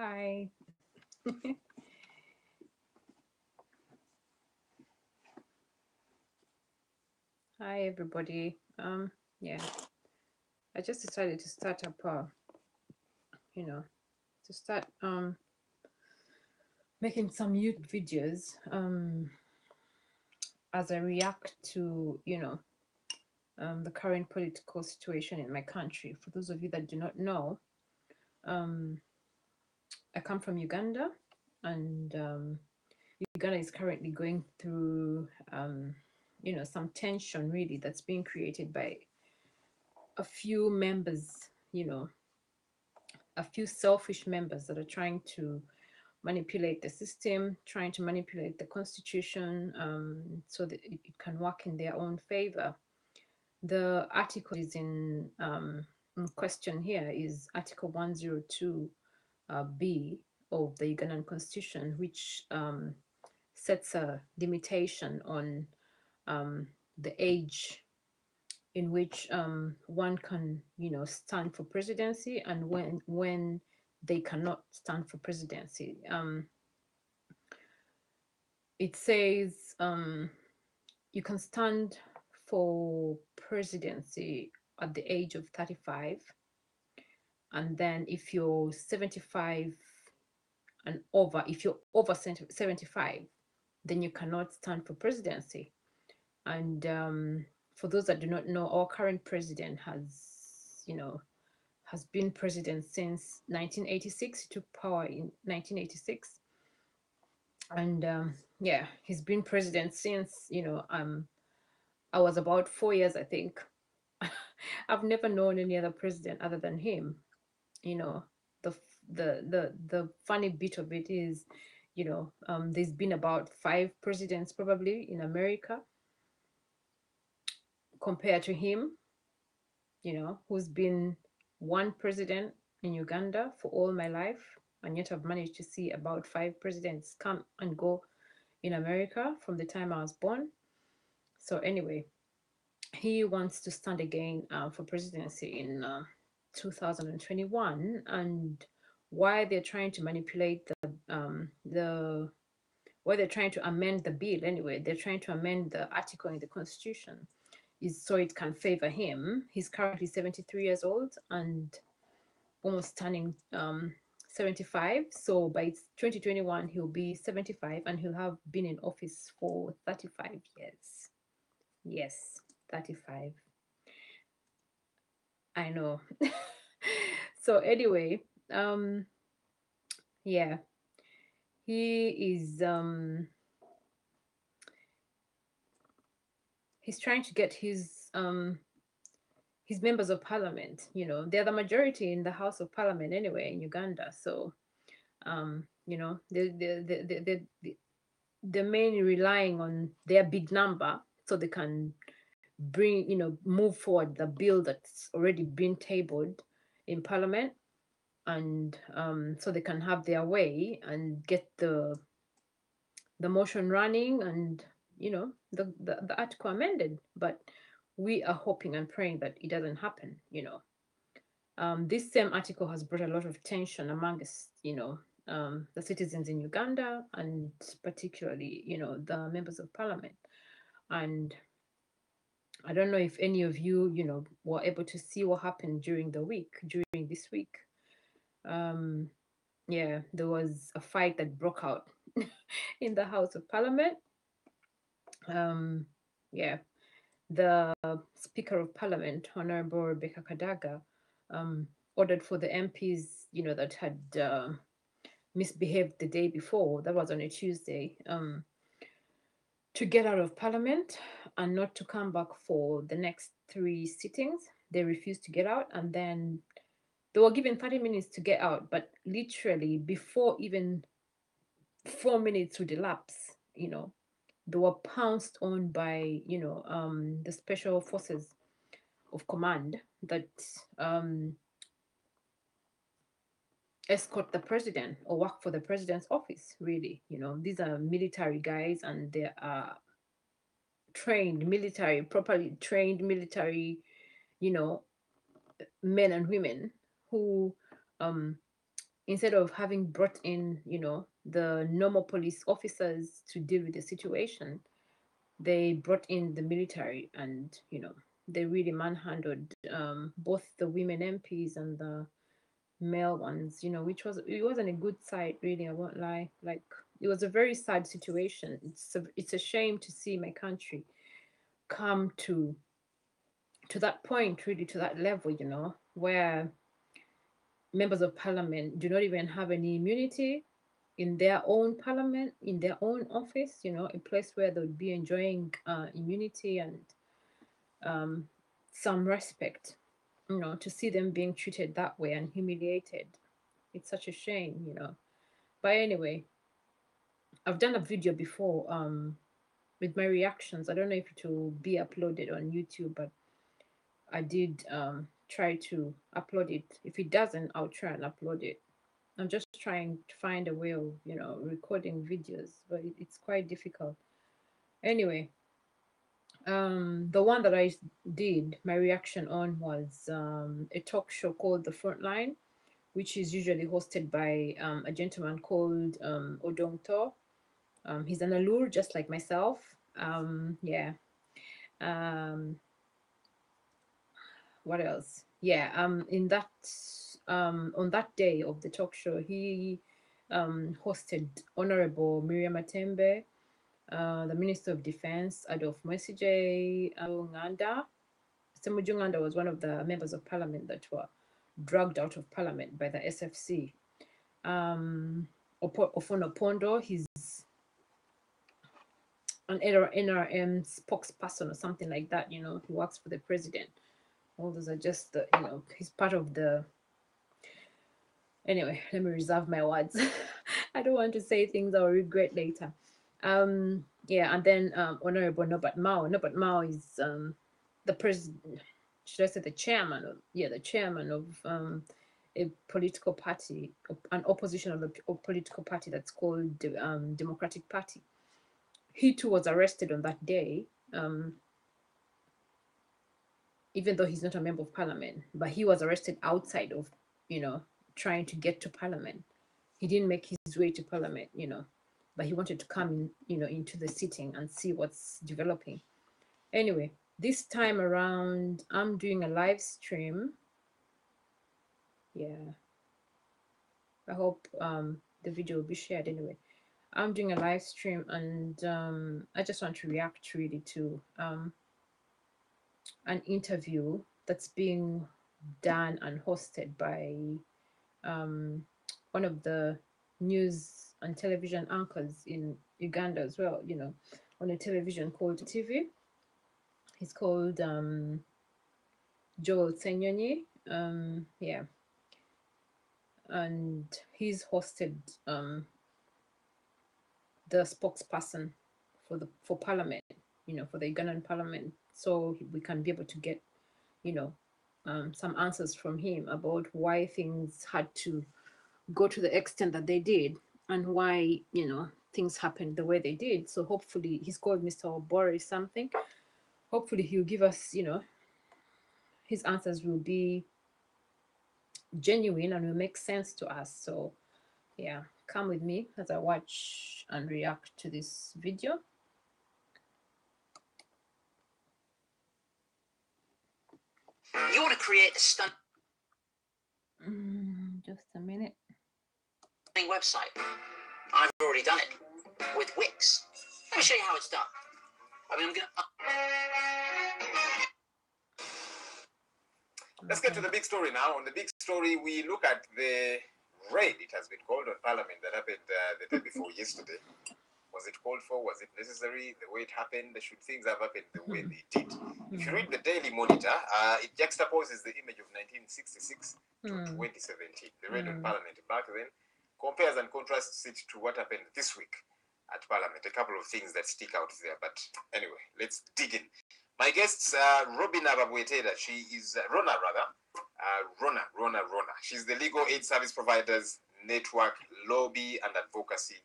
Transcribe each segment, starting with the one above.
Hi. Hi, everybody. Yeah, I just decided to start up, you know, to start making some YouTube videos as I react to, the current political situation in my country. For those of you that do not know, um, I come from Uganda, and Uganda is currently going through, some tension really that's being created by a few members, a few selfish members that are trying to manipulate the system, trying to manipulate the constitution, so that it can work in their own favor. The article is in question here is Article 102 B of the Ugandan constitution, which sets a limitation on the age in which one can, stand for presidency, and when they cannot stand for presidency. It says you can stand for presidency at the age of 35, and then if you're 75 and over, if you're over 75, then you cannot stand for presidency. And for those that do not know, our current president has been president since 1986. He took power in 1986, and yeah, he's been president since, I was about 4 years, I think. I've never known any other president other than him. You know, the the funny bit of it is, there's been about five presidents probably in America compared to him. Who's been one president in Uganda for all my life, and yet I've managed to see about five presidents come and go in America from the time I was born. So anyway, he wants to stand again for presidency in 2021, and why they're trying to manipulate the why they're trying to amend the bill anyway. They're trying to amend the article in the constitution is so it can favor him. He's currently 73 years old and almost turning 75. So by 2021, he'll be 75 and he'll have been in office for 35 years. Yes, 35. I know. So anyway, yeah, he is he's trying to get his members of parliament. They're the majority in the House of Parliament anyway in Uganda. So they're mainly relying on their big number so they can move forward the bill that's already been tabled in Parliament, and so they can have their way and get the motion running, and the article amended. But we are hoping and praying that it doesn't happen. This same article has brought a lot of tension amongst the citizens in Uganda, and particularly the members of parliament. And I don't know if any of you were able to see what happened during this week. Yeah, there was a fight that broke out in the House of Parliament. Yeah, the Speaker of Parliament, Honorable Rebecca Kadaga, ordered for the MPs, that had misbehaved the day before, that was on a Tuesday, to get out of Parliament and not to come back for the next three sittings. They refused to get out, and then they were given 30 minutes to get out, but literally before even 4 minutes would elapse, they were pounced on by the special forces of command that escort the president or work for the president's office. Really, these are military guys, and they are properly trained military, you know men and women who instead of having brought in, the normal police officers to deal with the situation, they brought in the military, and they really manhandled both the women MPs and the male ones, which it wasn't a good sight, really. I won't lie. Like, it was a very sad situation. It's a shame to see my country come to that point, really, to that level, where members of parliament do not even have any immunity in their own parliament, in their own office, a place where they would be enjoying immunity and um, some respect, to see them being treated that way and humiliated. It's such a shame. But anyway, I've done a video before with my reactions. I don't know if it will be uploaded on YouTube, but I did try to upload it. If it doesn't, I'll try and upload it. I'm just trying to find a way of, recording videos, but it's quite difficult. Anyway, the one that I did my reaction on was a talk show called The Frontline, which is usually hosted by a gentleman called Odongto. He's an Alur, just like myself. Yeah. Um, what else? Yeah. In that on that day of the talk show, he hosted Honorable Miriam Atembe, the Minister of Defense, Adolf Mwesije Uganda. Semujunganda was one of the members of parliament that were dragged out of parliament by the SFC. Ofono Pondo, he's an NRM spokesperson or something like that, he works for the president. All those are just the, he's part of the. Anyway, let me reserve my words. I don't want to say things I'll regret later. Yeah, and then Honorable Norbert Mao. Norbert Mao is the president, should I say the chairman of, the chairman of a political party, an opposition of a political party that's called the Democratic Party. He too was arrested on that day, even though he's not a member of parliament, but he was arrested outside of, trying to get to parliament. He didn't make his way to parliament, but he wanted to come in, into the sitting and see what's developing. Anyway, this time around, I'm doing a live stream. Yeah. I hope the video will be shared anyway. I'm doing a live stream, and I just want to react really to an interview that's being done and hosted by one of the news and television anchors in Uganda as well, on a television called TV. He's called Joel Senyonyi. Yeah. And he's hosted the spokesperson for parliament, for the Ugandan parliament, so we can be able to get, some answers from him about why things had to go to the extent that they did, and why, things happened the way they did. So hopefully, he's called Mr. Obori something. Hopefully he'll give us, his answers will be genuine and will make sense to us. So yeah, come with me as I watch and react to this video. You want to create a stunning just a minute. Website. I've already done it with Wix. Let me show you how it's done. I'm gonna. Let's get to the big story now. On the big story, we look at the raid, it has been called, on Parliament that happened the day before yesterday. Was it called for? Was it necessary? The way it happened? Should things have happened the way they did? If you read the Daily Monitor, it juxtaposes the image of 1966 to 2017, the raid on Parliament back then, compares and contrasts it to what happened this week at Parliament. A couple of things that stick out there. But anyway, let's dig in. My guests, Robina Babweteda. She is Rona, rather. Rona. She's the Legal Aid Service Providers Network Lobby and Advocacy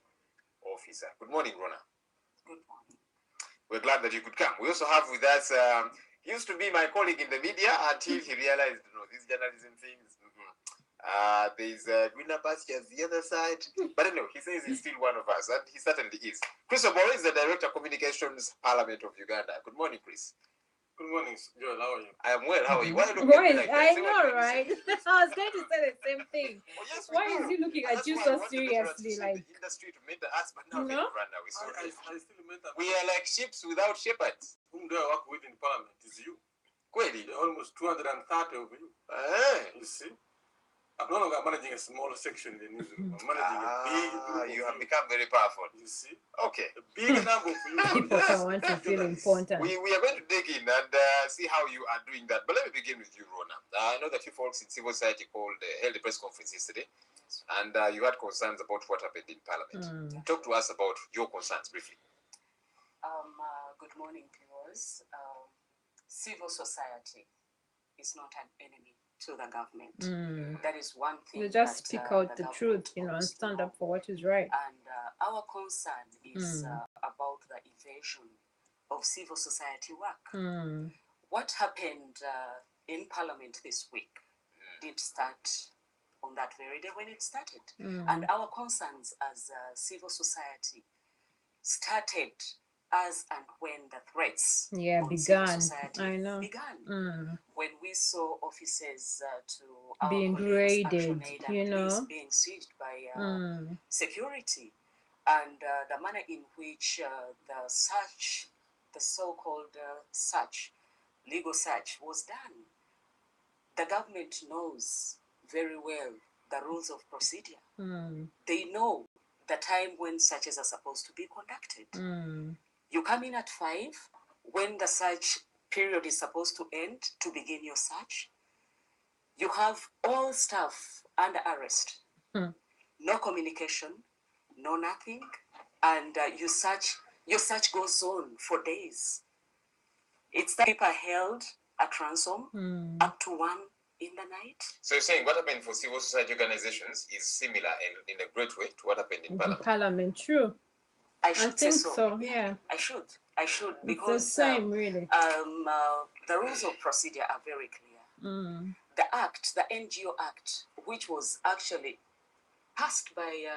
Officer. Good morning, Rona. Good morning. We're glad that you could come. We also have with us, he used to be my colleague in the media until he realized, these journalism things, There's greener pastures the other side. But anyway, he says he's still one of us, and he certainly is. Chris Oboro is the Director of Communications Parliament of Uganda. Good morning, Chris. Good morning, Joel. How are you? I am well. How are you? Why are you looking at me like that? I know, right? I was going to say the same thing. Oh, yes, Why is he looking at you so seriously? Like the industry to mentor us, but now no? they run away. So I still mentor. we are like sheep without shepherds. Whom do I work with in Parliament? Is you. Kweli? There are almost 230 of you. You see? I'm no longer managing a small section in the newsroom. I'm managing a big group. You have become very powerful. You see? Okay. A big number of you. People want to feel important. We are going to dig in and see how you are doing that. But let me begin with you, Rona. I know that you folks in civil society held a press conference yesterday, and you had concerns about what happened in Parliament. Talk to us about your concerns briefly. Good morning, viewers. Civil society is not an enemy to the government. That is one thing. You just speak out the truth, and stand up for what is right. And our concern is about the invasion of civil society work. What happened in Parliament this week did start on that very day when it started. And our concerns as civil society started as and when the threats began. I know. Began. When we saw offices to our being colleagues, raided, being seized by security, and the manner in which the so-called legal search was done. The government knows very well the rules of procedure. They know the time when searches are supposed to be conducted. You come in at 5 when the search period is supposed to end to begin your search. You have all staff under arrest. No communication, no nothing, and your search goes on for days. It's the people held at ransom up to 1 in the night. So you're saying what happened for civil society organizations is similar in a great way to what happened in Parliament? Parliament, true. I think so. Yeah. I should it's because the same, really. The rules of procedure are very clear. The NGO Act, which was actually passed by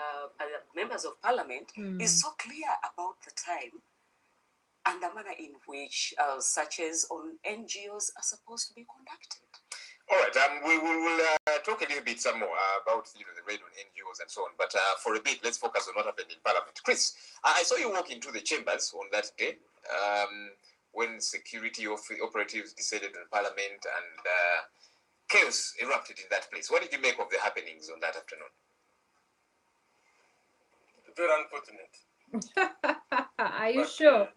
members of Parliament, is so clear about the time and the manner in which searches on NGOs are supposed to be conducted. All right, we will talk a little bit some more about the raid on NGOs and so on. But for a bit, let's focus on what happened in Parliament. Chris, I saw you walk into the chambers on that day when security operatives descended on Parliament and chaos erupted in that place. What did you make of the happenings on that afternoon? Very unfortunate. Are you sure?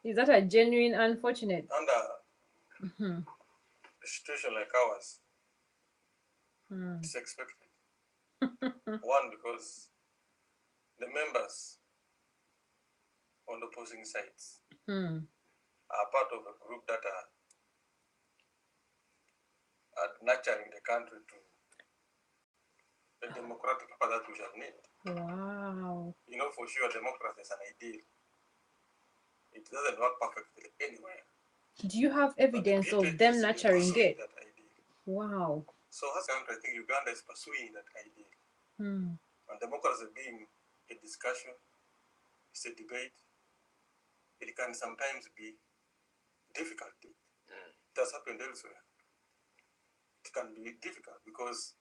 Is that a genuine unfortunate? Under a situation like ours, it's expected. One, because the members on the opposing sides are part of a group that are nurturing the country to a democratic path that we shall need. Wow. For sure, democracy is an ideal. It doesn't work perfectly anywhere. Do you have evidence of them nurturing it? That ideal. Wow. So as a country, I think Uganda is pursuing that ideal. And democracy being a discussion, it's a debate. It can sometimes be difficult. It has happened elsewhere. It can be difficult because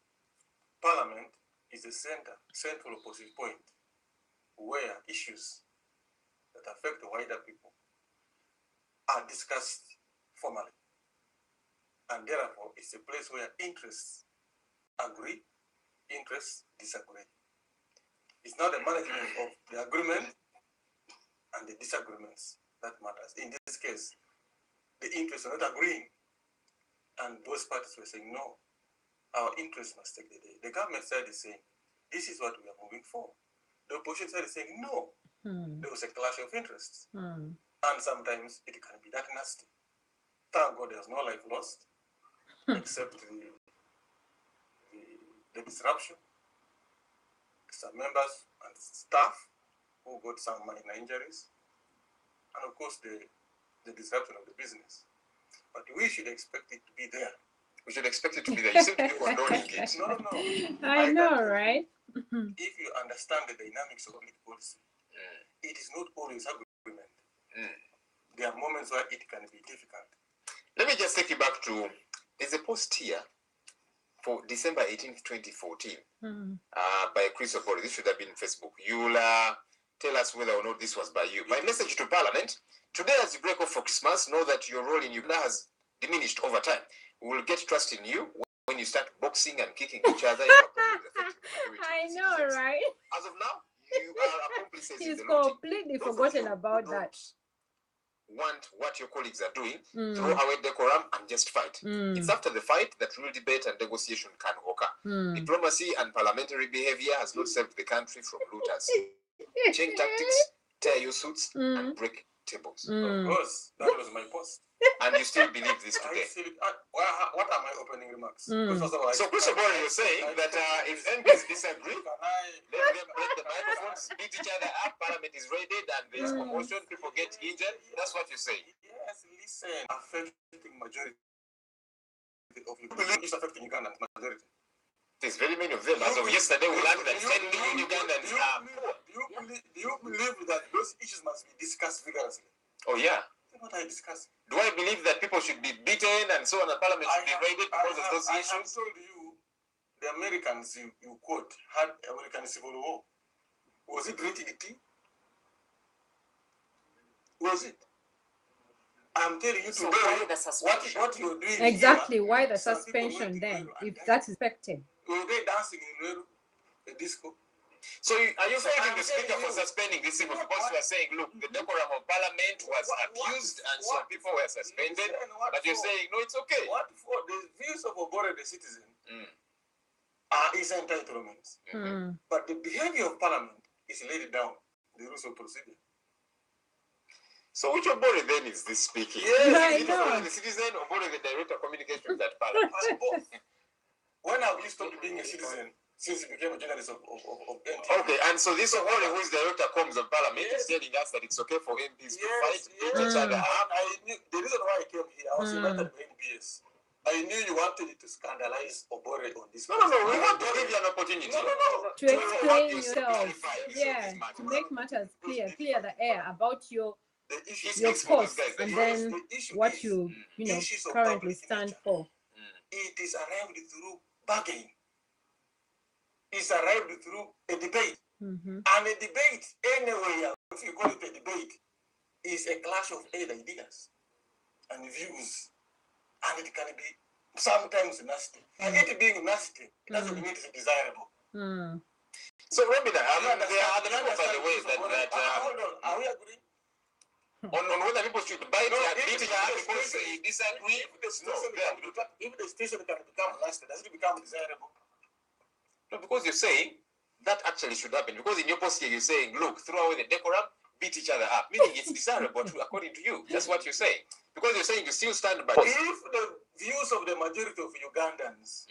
Parliament is a central opposite point where issues that affect the wider people are discussed formally. And therefore, it's a place where interests agree, interests disagree. It's not the management of the agreement and the disagreements that matters. In this case, the interests are not agreeing. And both parties were saying, no, our interests must take the day. The government side is saying, this is what we are moving for. The opposition side is saying, no, there was a clash of interests. And sometimes it can be that nasty. Thank God there's no life lost, except the disruption. Some members and staff who got some minor injuries, and of course the disruption of the business. But we should expect it to be there. We We should expect it to be there. You seem to be condoning it. No. I know, right? If you understand the dynamics of public policy, it is not always agreement. There are moments where it can be difficult. Let me just take you back to, there's a post here for December 18th, 2014, by Chris Obori. This should have been Facebook. You'll tell us whether or not this was by you. My message to Parliament: today, as you break off for Christmas, know that your role in Uganda has diminished over time. We will get trust in you when you start boxing and kicking each other. I know, right? As of now, you are accomplices. He's in the looting. completely forgotten about that. Want what your colleagues are doing, throw away decorum and just fight. It's after the fight that real debate and negotiation can occur. Diplomacy and parliamentary behavior has not saved the country from looters. Change tactics, tear your suits, and break tables. Of course, that was my post. And you still believe this today? What are my opening remarks? So, Chris Obori, you're saying that if MPs disagree, let them break the microphones, beat each other up, Parliament is raided, and there's commotion, people get injured. That's what you're saying. Yes, listen. Affecting majority of you. Believe it's affecting Uganda majority. There's very many of them. As of yesterday, we learned that 10 million Ugandans are poor. Do you believe that those issues must be discussed vigorously? Oh, yeah. What I discuss. Do I believe that people should be beaten and so on, and Parliament should be raided because of those issues? I told you, the Americans you quote had American Civil War. Was it rated tea? Was it? I'm telling you So today, why the suspension? what you're doing Exactly. here, Why the some people suspension went then, to if that's expected? were they dancing in the disco? So are you faulting the speaker for suspending this thing? Because you are saying, look, the decorum of Parliament was abused and so people were suspended. But you're saying, no, it's okay. What for? The views of Obore, the citizen, is entitlements. But the behavior of Parliament is laid down, the rules of procedure. So which Obore then is this speaking? Yes, is it Obore the citizen or Obore the director of communications at Parliament? When have you stopped being a citizen? Since he became a journalist of NTV. Okay, and so this Obore, who is director of comms of Parliament, is telling us that it's okay for MPs to fight each other. I knew the reason why I came here. I was invited by NBS. I knew you wanted to scandalize Obore on this. No. We want to give you an opportunity. To explain yourself. Yeah, to make matters clear the air about your post and then what you currently stand for. It is arrived through bargaining. It's arrived through a debate. And a debate, anyway, if you call it a debate, is a clash of ideas and views. And it can be sometimes nasty. And it being nasty, it doesn't mean it's desirable. So, Robina, there are other people, by the way, that hold on, are we agreeing? On whether people should bite their beat each other because they disagree? If the station can become nasty, does it become desirable? No, because you're saying that actually should happen. Because in your post here, you're saying, look, throw away the decorum, beat each other up. Meaning it's desirable, according to you. That's what you're saying. Because you're saying you still stand by. If the views of the majority of Ugandans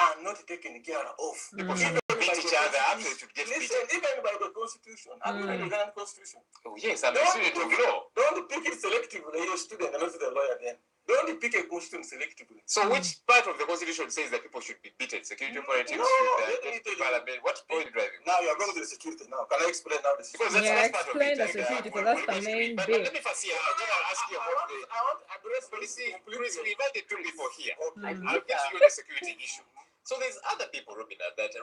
are not taken care of, people should beat each other up, they should get beaten. Even by the Constitution, have you read the Ugandan Constitution? Oh, yes, I'm a student of law. Don't pick it selectively, you're a student and not the lawyer then. Don't pick a constitution selectively. So which part of the Constitution says that people should be beaten? Security operatives should Parliament. What point driving? Now you are going to the security now. Can I explain now the security? Because that's part of it. Explain the security because that's the main but bit. let me first see. I'll ask you about the... I want to address policy. We invited two people here. Okay. I'll get to you on the security issue. So there's other people, Rona, that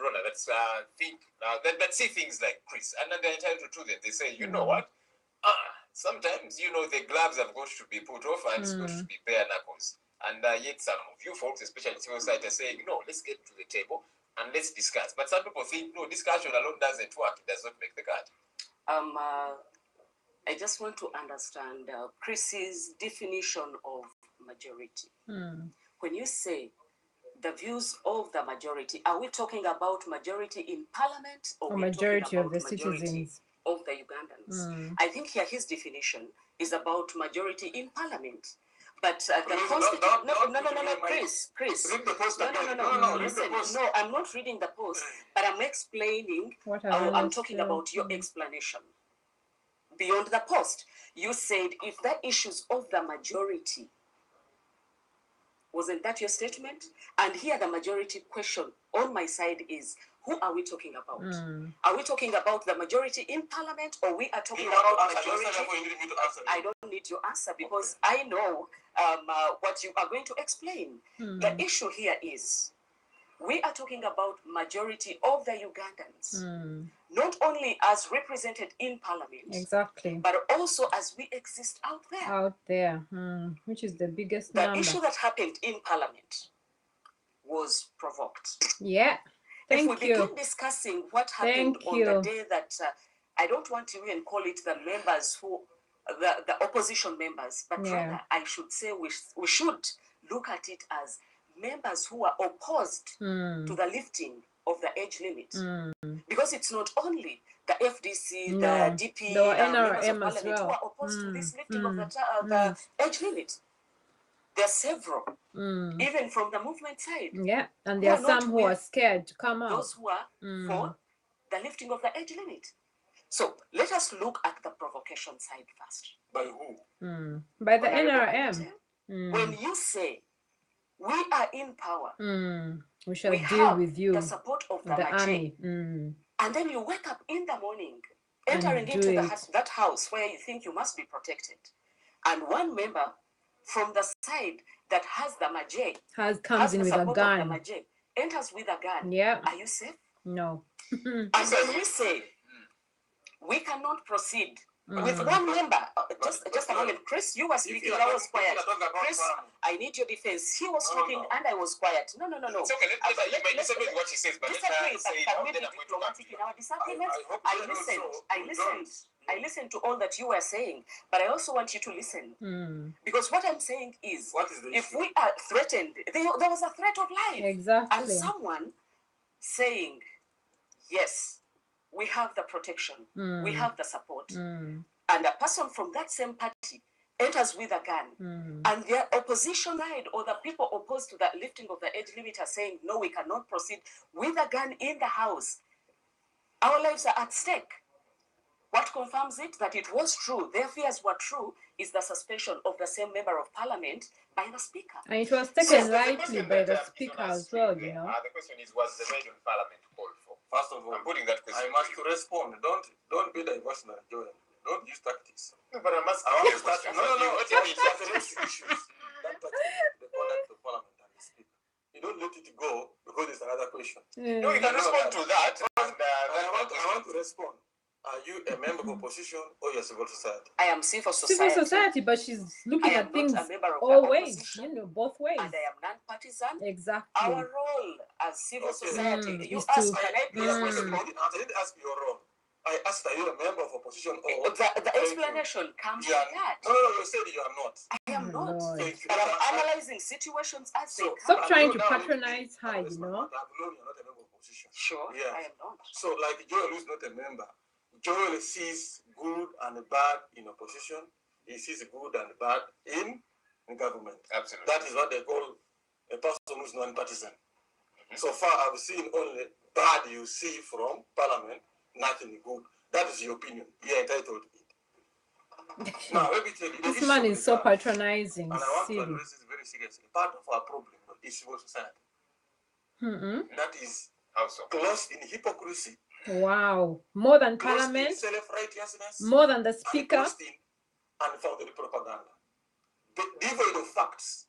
think that see things like Chris, and then they're entitled to them. They say, you know what? Sometimes the gloves have got to be put off and it's got to be bare knuckles. And yet some of you folks, especially civil society, are saying, no, let's get to the table and let's discuss. But some people think, no, discussion alone doesn't work. It does not make the cut. I just want to understand Chris's definition of majority. When you say the views of the majority, are we talking about majority in Parliament or majority of the majority citizens of the Ugandans? I think here his definition is about majority in Parliament. But the Constitution... No, Chris. Read the post again. No, listen. No, I'm not reading the post, but I'm explaining. I'm talking about your explanation. Beyond the post, you said if the issues of the majority Wasn't that your statement? And here the majority question on my side is, who are we talking about? Are we talking about the majority in parliament, or we are talking about majority? I don't need your answer because I know what you are going to explain. The issue here is, we are talking about majority of the Ugandans, not only as represented in parliament, exactly, but also as we exist out there. Out there, which is the biggest The number. issue that happened in parliament was provoked. Yeah, if we begin discussing what happened on the day that, I don't want to even call it the members who, the opposition members, but rather I should say we should look at it as members who are opposed to the lifting of the age limit. Because it's not only the FDC, the DP, members of parliament who are opposed to this lifting of the age limit. There are several, even from the movement side. Yeah, and there are some who are scared to come out. Those who are for the lifting of the age limit. So let us look at the provocation side first. By who? By the NRM. When you say, we are in power, we shall deal with you, the support of the army. And then you wake up in the morning, entering into that house where you think you must be protected. And one member from the side that has the Majay, comes in with a gun, enters with a gun. Yeah. Are you safe? No. And then we say, we cannot proceed with one member. Just a moment, Chris, you were speaking, I was quiet. Chris, I need your defense. He was talking and I was quiet. No. It's okay, you might disagree with what he says, but disagree, but can we be diplomatic in our disagreements? I listened to all that you were saying, but I also want you to listen. Because what I'm saying is, if we are threatened, there was a threat of life. Exactly. And someone saying, yes, we have the protection, we have the support, and a person from that same party enters with a gun, and their opposition side or the people opposed to the lifting of the age limit are saying, no, we cannot proceed with a gun in the house. Our lives are at stake. What confirms it? That it was true, their fears were true, is the suspension of the same member of parliament by the speaker. And it was taken lightly by the speaker as well, you know. The question is, was the raid on parliament called for? First of all, I'm putting that question I must respond. Don't be diversionary, Joel. Don't use tactics. No, but I must. I want to start. No. What do you mean? Address issues that touch the conduct of parliament and the speaker. You don't let it go because it's another question. No, you can respond to that. I want to respond. Are you a member of opposition or your civil society? I am civil society. Civil society, but she's looking at things all ways, both ways. And I am non-partisan. Exactly. Our role as civil society, you is ask, to- can I please respond? I didn't ask your role. I asked, are you a member of opposition or... The explanation comes with that. No, you said you are not. I am not. Lord. Thank you. But I'm analyzing situations as they come. Stop trying to patronize her, you know. I've known you're not a member of opposition. Sure, Yeah. I am not. So, like Joel, who's not a member, Joel sees good and bad in opposition. He sees good and bad in government. Absolutely. That is what they call a person who's non-partisan. So far, I've seen only bad you see from parliament, nothing good. That is your opinion. You're entitled to it. Now, let me tell you. This man is so patronizing. And I want to Silly. address this very seriously. Part of our problem is civil society. That is How so? close in hypocrisy. Wow. More than Close in parliament, self-righteousness. more than the speaker. And close in unfounded propaganda. Devoid of facts.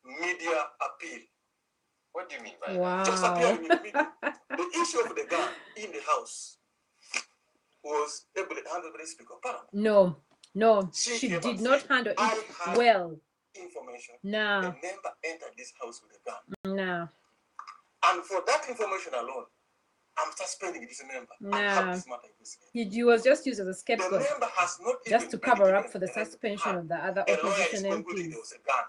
Media appeal. What do you mean by that? Wow. Just appearing in the media. The issue of the gun in the house was handled by the Speaker of Parliament. No, She she came did and not said, handle I it had well. Information. No, A member entered this house with a gun. no, And for that information alone, I'm suspending this member. And have this matter investigated. he was just used as a The scapegoat, member has not just even to cover been up for the given suspension of the other a lawyer is opposition concluding MPs. there was a gun.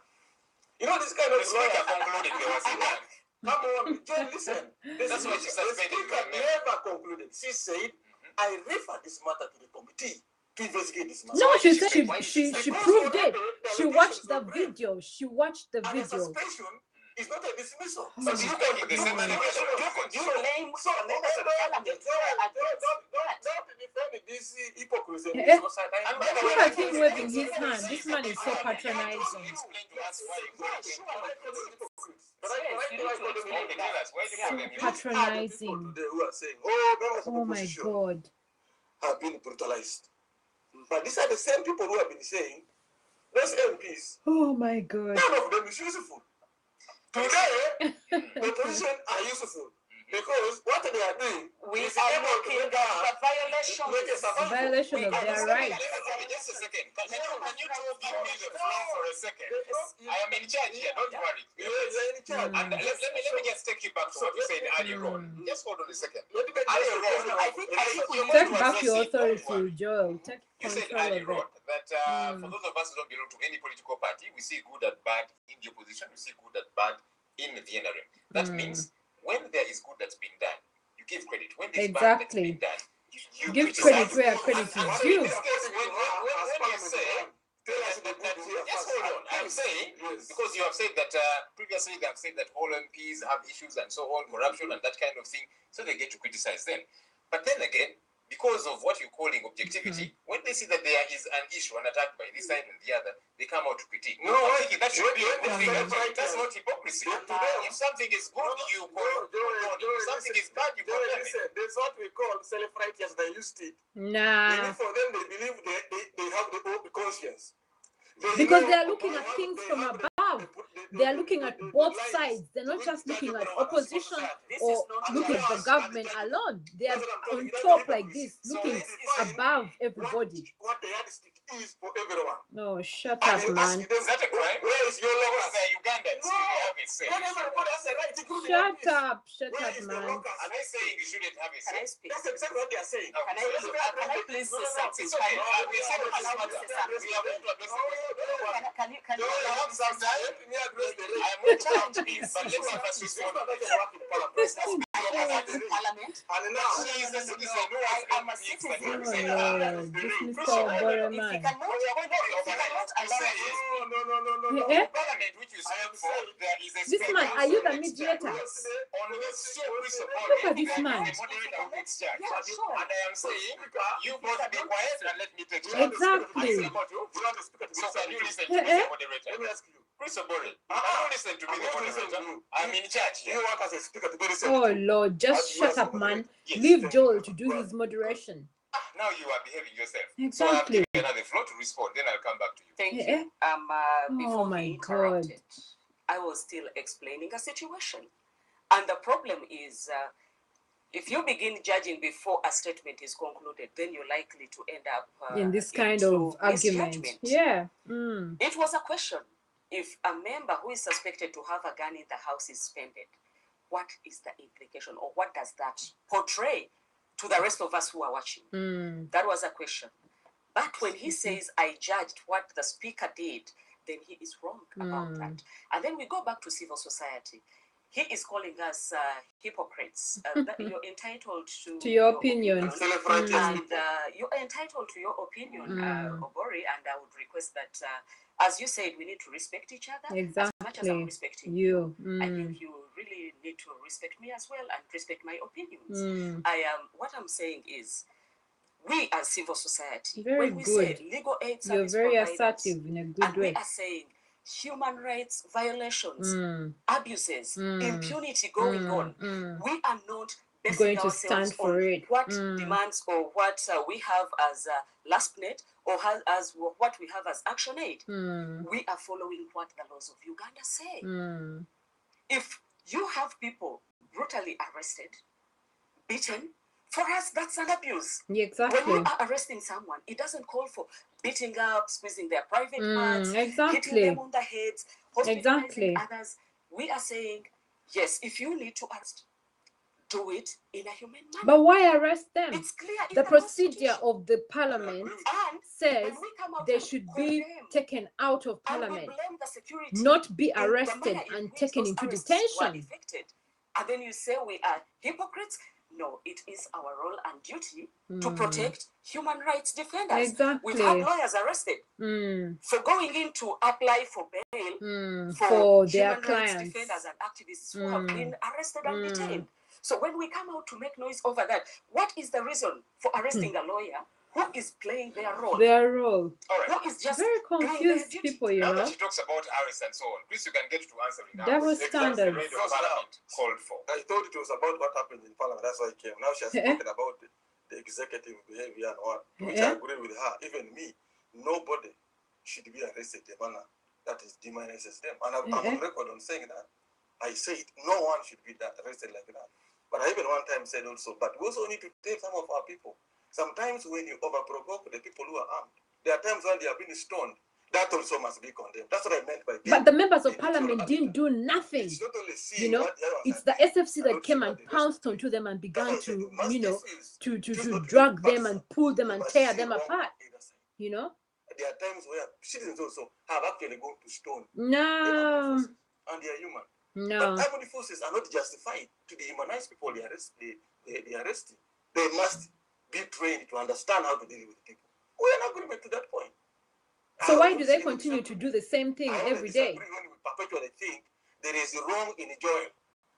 You know this kind of The speaker lawyer concluded there was a gun. Come on, John, listen. That's why she The suspended speaker the member. never concluded. She said, I refer this matter to the committee to investigate this matter. No, why she did said she say- why did she she say- proved it. She watched the allegations of video. She watched the And a video. suspension is not a dismissal. Oh So do you think the same allegation You name the members of parliament who are against that. Don't defend this hypocrisy in Eh, this society. And by the way, Look at him waving his hand. This man is so patronizing. Explain to us why you call them hypocrites. But I call them Okay, tell us, why do you call them hypocrites? Patronizing. today who are saying, oh, members of Oh my opposition God. have been brutalized. But these are the same people who have been saying, those MPs, Oh my God. none of them is useful. Today, the opposition are useful because what they are doing We is are able to looking make at the make a violations. survival. Violation of their rights. Just a second. Can you two give me the floor for a second? I am in charge here, don't worry. You're in charge. And let me just take you back to what you said earlier on. Just hold on a second. Let me Earlier on, I think we need Take to back your Don't authority, worry. Joel. Take You said control earlier of on it. that for those of us who don't belong to any political party, we see good and bad in the opposition, we see good and bad in the NRM. That means when there is good that's been done, you give credit. When there's bad that's Exactly. been done, you Give criticize. credit where credit is And due. in this case, when you say, just hold on, I'm saying, because you have said that previously they have said that all MPs have issues and so on, corruption and that kind of thing, so they get to criticize them. But then again, because of what you're calling objectivity, when they see that there is an issue, an attack by this side and the other, they come out to critique. No, I'm thinking that should be a good thing. That's not hypocrisy. If something is good, you condone it. If something is bad, you condemn it. There's what we call self-righteous. They used it. Nah. For them, they believe they have the own conscience. Because they are looking at things from above. They are looking at both sides. They're not just looking at opposition or looking at the government alone. They are on top like this, looking above everybody. What the yardstick is for everyone. No, shut up, man. Is that a crime? Where is your local? The Ugandans have a say. Shut up, man. Are they saying you shouldn't have a Can I say? speak? That's exactly what they are saying. Can I please say something? It's okay. We are going to address the question. Can you I have some time. Let me address the I am not trying to be, but let me first respond. Parliament? And now, She is a citizen who has I am a been citizen. Oh, Lord. This Mr. Obore If you man. cannot allow no. Eh? Parliament, which you speak for, there is a This man, are you the mediator? on which so Look at this man. the moderator who takes charge. Yeah, sure. And I am saying, you both be quiet and let me take charge. Exactly. So can you listen to me, Eh? the moderator? Let me ask you. Chris Obore, can you listen to me, the moderator? I'm in charge You here. work as a speaker to be listened Oh, to. Lord. Just shut up, man. Yes. Leave Joel to do his moderation. Now you are behaving yourself. Exactly. So I have given her the floor to respond, then I'll come back to you. Thank Eh? you. Before my he interrupted, I was still explaining a situation. And the problem is, if you begin judging before a statement is concluded, then you're likely to end up In this kind into of argument. misjudgment. Yeah. It was a question. If a member who is suspected to have a gun in the house is suspended, what is the implication, or what does that portray to the rest of us who are watching? That was a question. But when he says, I judged what the speaker did, then he is wrong about that. And then we go back to civil society. He is calling us hypocrites. You're entitled to your opinion. And you are entitled to your opinion, Obori, and I would request that, as you said, we need to respect each other. As much as I'm respecting you, I think you really need to respect me as well and respect my opinions. What I'm saying is, we as civil society, Very when we good. say legal aid You're service very providers, assertive in a good and way. we are saying human rights violations, abuses, impunity going on, we are not basing Going to ourselves stand for on it. what demands or what we have as LASPNet or as what we have as ActionAid. We are following what the laws of Uganda say. If you have people brutally arrested, beaten, for us, that's an abuse. Exactly. When you are arresting someone, it doesn't call for beating up, squeezing their private parts, hitting them on the heads, hospitalizing others. We are saying, yes, if you need to arrest, do it in a human manner. But why arrest them? It's clear in the procedure of the parliament says they should be taken out of parliament, not be arrested and taken into detention. And then you say we are hypocrites? No, it is our role and duty to protect human rights defenders. Exactly. We've had lawyers arrested for going in to apply for bail for their human clients. rights defenders and activists who have been arrested and detained. So when we come out to make noise over that, what is the reason for arresting a lawyer who is playing their role? Their role. All right. Who is just Very doing confused their duty. people, you Now know. that she talks about arrests and so on, Chris, you can get to answering now. Double What exactly standards. the raid of Parliament called for? I thought it was about what happened in Parliament. That's why I came. Now she has spoken about the executive behavior and what, which I agree with her. Even me, nobody should be arrested in a manner that is demonizes them. And I'm on record on saying that. I say it, no one should be arrested like that. But I even one time said also, but we also need to tell some of our people. Sometimes when you overprovoke the people who are armed, there are times when they are being stoned. That also must be condemned. That's what I meant by. But the members of parliament didn't do nothing. It's not only You know, it's the SFC that came and pounced onto them and began to, you know, to drag them and pull them and tear them apart. You know. There are times where citizens also have actually gone to stone. No. And they are human. No. But armed forces are not justified to dehumanize people they arresting. They must be trained to understand how to deal with people. We are not going to get to that point. So why do they continue to do the same thing every day? When we perpetually think there is wrong in jail,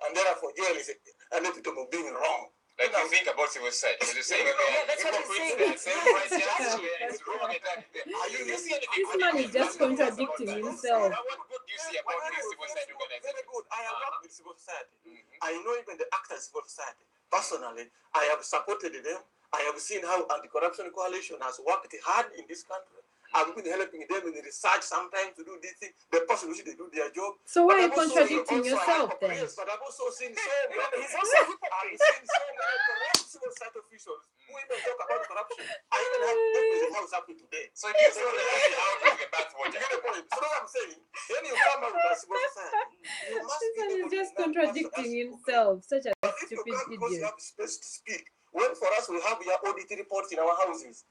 and therefore jail is an epitome of being wrong. Like you think about civil society, you're just saying that's what I'm saying. It's wrong. You see anything? This man is just contradicting himself. What good do you see about this civil society organization? Very good. I have worked with civil society. I know even the actors of civil society. Personally, I have supported them. I have seen how Anti-Corruption Coalition has worked hard in this country. I've been helping them in the research sometimes to do this thing. The person who should do their job. So why are you contradicting yourself then? Yes, but I've also seen so many. I've seen so many corrupt civil society officials who even talk about corruption. I even have papers in house up to today. So you throw the baby out with the bathwater. You get the point? So what I'm saying, when you come out with a civil society, you must This be man able is to just know contradicting us. himself. Such a But if you stupid come because you idiot. have space to speak, when for us we have your audit reports in our houses,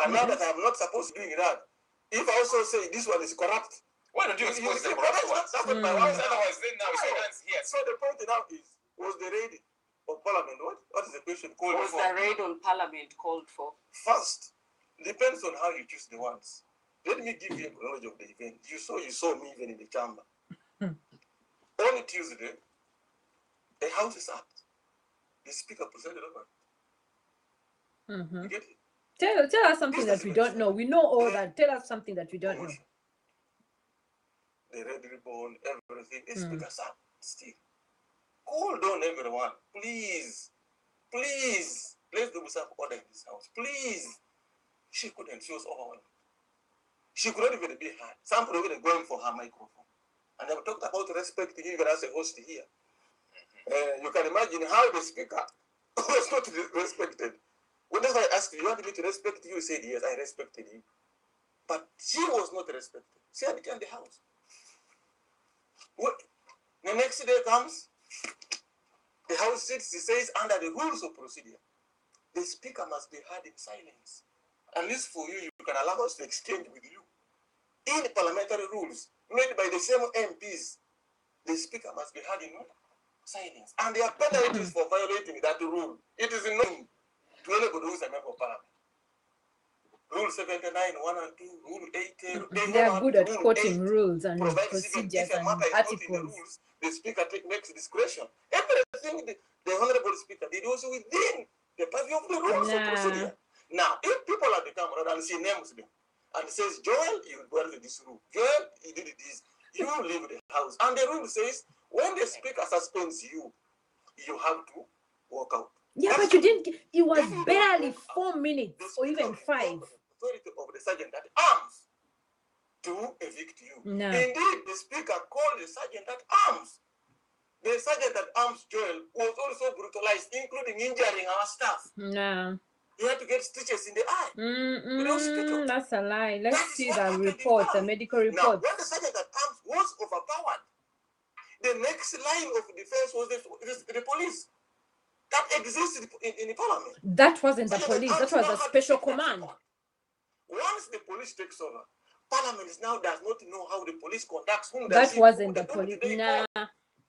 and now that I'm not supposed to be doing that, if I also say this one is corrupt, why don't you expose the corrupt ones? That's what my wife said. Otherwise, then now it's your hands here. So the point now is, was the raid of Parliament, what is the question called Was for? the raid on Parliament called for? First, depends on how you choose the ones. Let me give you a knowledge of the event. You saw me even in the chamber. On Tuesday, the House is up. The Speaker presided over it. You get it? Tell us something that we don't know. We know all that. Tell us something that we don't know. The red ribbon, everything. The Speaker's up still. Hold on, everyone. Please. Please. Let's do some order in this house. Please. She couldn't. She was overwhelmed. She couldn't even be heard. Some people were going for her microphone. And I've talked about respecting you even as a host here. You can imagine how the Speaker was not respected. Whenever I asked you want me to respect you, he said, yes, I respected you. But she was not respected. She had turned the house. The next day comes, the House sits, he says, under the rules of procedure, the Speaker must be heard in silence. At least for you, you can allow us to exchange with you. In parliamentary rules made by the same MPs, the Speaker must be heard in silence. And there are penalties for violating that rule. It is known to anybody who is a member of Parliament. Rule 79, 1 and 2, Rule 80. They are good at quoting rules and procedures and articles. Rules, the Speaker makes discretion. Everything the Honorable Speaker did was within the purview of the rules of procedure. Now, if people are the camera and she names them and says, Joel, you violated this rule. Joel, you did this. You leave the house. And the rule says, when the Speaker suspends you, you have to walk out. Yeah, but you didn't. It was barely 4 minutes or even 5. Authority of the sergeant at arms to evict you. No. Indeed, the Speaker called the sergeant at arms. The sergeant at arms, Joel, was also brutalized, including injuring our staff. No. He had to get stitches in the eye. In the hospital. That's a lie. Let's see the reports, the medical reports. Now, when the sergeant at arms was overpowered, the next line of defense was the police. That existed in the Parliament. That wasn't the police. That was a special command. Once the police takes over, Parliament now does not know how the police conducts. That wasn't the police. Nah,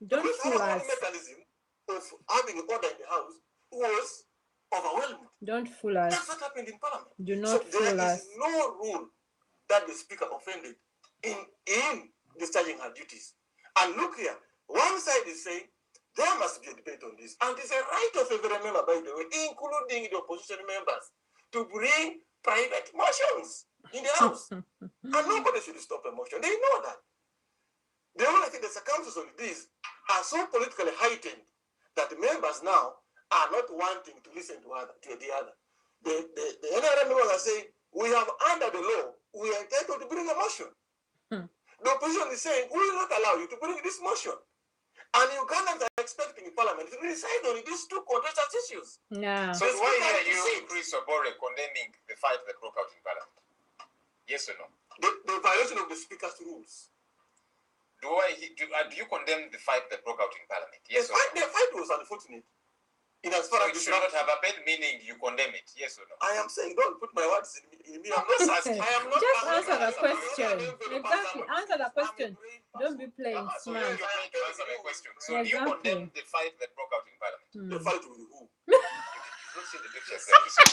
don't fool us. The mechanism of having order in the house was overwhelming. Don't fool us. That's what happened in Parliament. Do not fool us. There is no rule that the Speaker offended in discharging her duties. And look here, one side is saying there must be a debate on this. And it's a right of every member, by the way, including the opposition members, to bring private motions in the House. And nobody should stop a motion. They know that. The only thing, the circumstances of this are so politically heightened that the members now are not wanting to listen to the other. The NRM members are saying, we have under the law, we are entitled to bring a motion. The opposition is saying, we will not allow you to bring this motion. And Ugandans are expecting the parliament to decide on these two contentious issues. Yeah. So do I hear you, Chris Obore, condemning the fight that broke out in parliament? Yes or no? The violation of the speaker's rules. Do you condemn the fight that broke out in parliament? Yes or no? The fight was unfortunate. In as far So as it should not have happened, meaning you condemn it. Yes or no? I am saying, don't put my words in me. I'm not asking. I am not. Just I'm answer not, the question. Exactly. Answer the question. Don't be playing So smart. you're trying to answer my question. So do you Exactly. condemn the fight that broke out in parliament? The fight with who? You've not seen the pictures that you saw.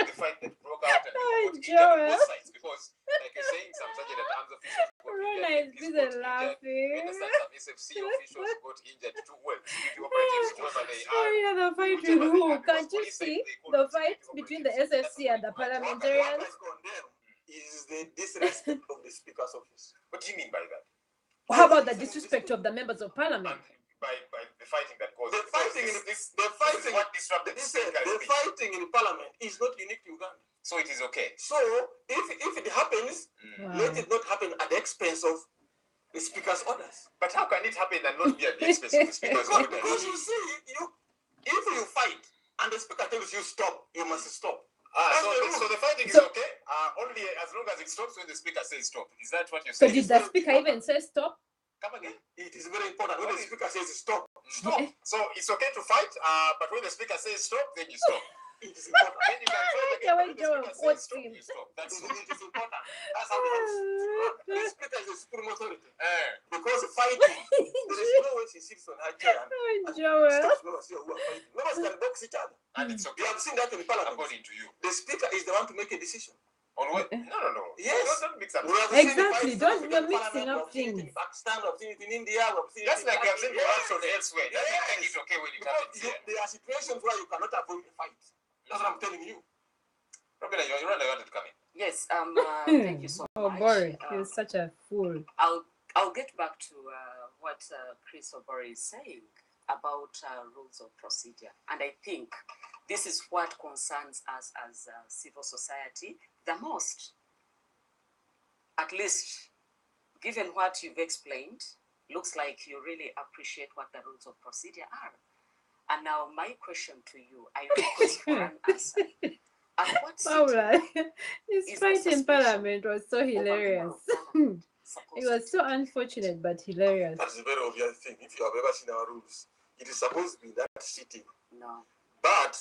The fight that broke out and Oh, people got injured on Joel. both sides. Because, like you're saying, some such that arms officials got Rona injured. is police busy got injured. laughing. You understand? Some SFC officials got injured too. Well, security operatives, whoever they Oh are. yeah, the fight with Whichever they who? are, Can't because you police say see they call the them fight security between the operatives. SFC and the What I parliamentarians? condemn is the disrespect of the speaker's office. What do you mean by that? How about the disrespect of the members of parliament? And by the fighting that caused The fighting in this fighting, what disrupted the listen, speaker's the speech. fighting in parliament is not unique to Uganda. So it is okay. So if it happens, let it not happen at the expense of the speaker's orders. But how can it happen and not be at the expense of the speaker's Because, orders? because you see, if you fight and the speaker tells you stop, you must stop. So the fighting is okay only as long as it stops when the speaker says stop. Is that what you're So saying? did the speaker even say stop? Come again? It is very important when the speaker says stop. Stop. So it's okay to fight, but when the speaker says stop, then you stop. It is important. Then you can fight again. But when the speaker says stop, you stop. That's all. It is important. That's how it works. The speaker is the supreme authority. Because fighting, there is no way she sits on her chair and Oh, Joel. stops members who are fighting. Members can box each other. And it's okay. You have seen that in parliament. According to you. The speaker is the one to make a decision. On what? No. Yes. Don't mix up. We have seen Exactly. the fights Don't in you're parliament, mixing we up have seen it things. in Pakistan, we have seen it in India, we have seen Just it in like we have seen corruption Yes. elsewhere. Doesn't make it okay when it happens here. There are situations where you cannot avoid a fight. That's what I'm telling you. Robin, you're right. I wanted to come in. Yes, thank you so Oh, much. Boris, you're such a fool. I'll get back to what Chris Obore is saying about rules of procedure. And I think this is what concerns us as civil society the most. At least, given what you've explained, looks like you really appreciate what the rules of procedure are. And now my question to you, I request for an answer. At what Paula, city his is fight the in suspicion parliament was so of a member hilarious. of parliament supposed It was to so take? unfortunate but hilarious. That's a very obvious thing. If you have ever seen our rules, it is supposed to be that sitting. No. But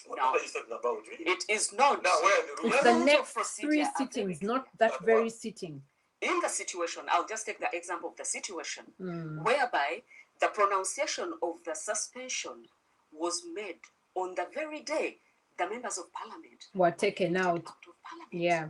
what No. are you talking about? Really? It is not. Now, where are the rules? It's The the rules of next procedure three are very sittings, clear. not that But very what? sitting. In the situation, I'll just take the example of the situation Mm. whereby the pronunciation of the suspension was made on the very day the members of parliament Were taken out. of parliament. Yeah.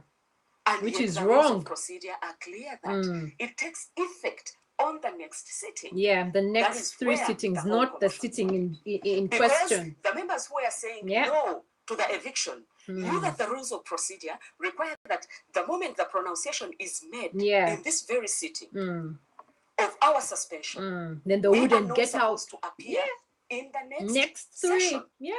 And Which yet is the rules wrong. of procedure are clear that Mm. it takes effect on the next sitting. Yeah, the is next three where sittings, the whole not the commotion sitting in Because question. the members who are saying Yeah. no to the eviction knew Mm. that the rules of procedure require that the moment the pronunciation is made Yeah. in this very sitting Mm. of our suspension, Then they we are wouldn't not get out. supposed to appear in the Next three. session. Yeah.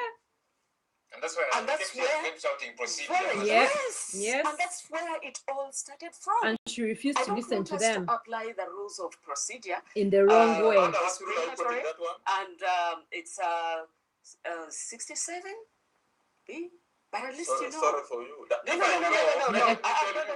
And that's why And I that's kept where- shouting procedure. Very, Yeah. yes. Yes. And that's where it all started from. And she refused I to don't listen want to us them to apply the rules of procedure, in the wrong way. Under what rule are you quoting that one? and it's 67 B. But at least you know. Sorry for you. That, No, if no, I no, no, know, no, no,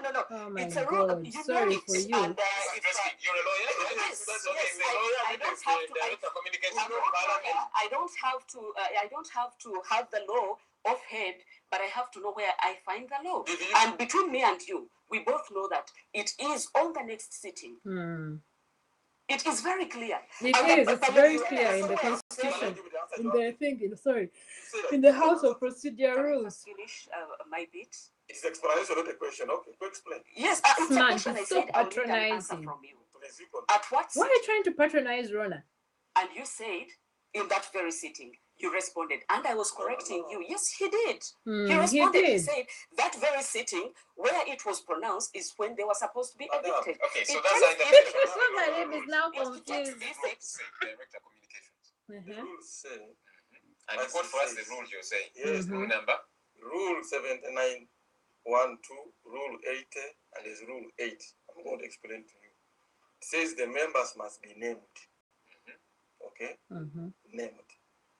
Yeah. no. Oh my It's a rule. God. You Sorry know for it. you. And Interesting. You're a lawyer? Yes, That's yes, okay. The I lawyer don't is have the to- director of communication I'm of not parliament. lawyer. I don't have to have the law offhand, but I have to know where I find the law. Did you- And between me and you, we both know that it is on the next sitting. Mm. It is very clear. It And is. the- It's but very let me clear say in the somewhere, Constitution. Give me the answer In you the have. thing, sorry, You say that. in the House of Procedure Can I Rules. just finish my bit? It's explanation, not a question. Okay, go explain. Yes, it's a Man, question. I stop said I'll need an answer patronizing. from you. Please, you continue. At what Why are you sitting? trying to patronize Rona? And you said in that very sitting, you responded, and I was correcting you. Yes, he did. He He responded. He did. said that very sitting where it was pronounced is when they were supposed to be evicted. Okay, so It that's takes the effect. That's what my name is now It confused. takes effect. Director communications. The rules say, And as quote it for us says. the rules you're saying. Yes, Rule number. Rule 79, 1, 2, Rule 80, and there's Rule 8. I'm going to explain to you. It says the members must be named. Okay? Named.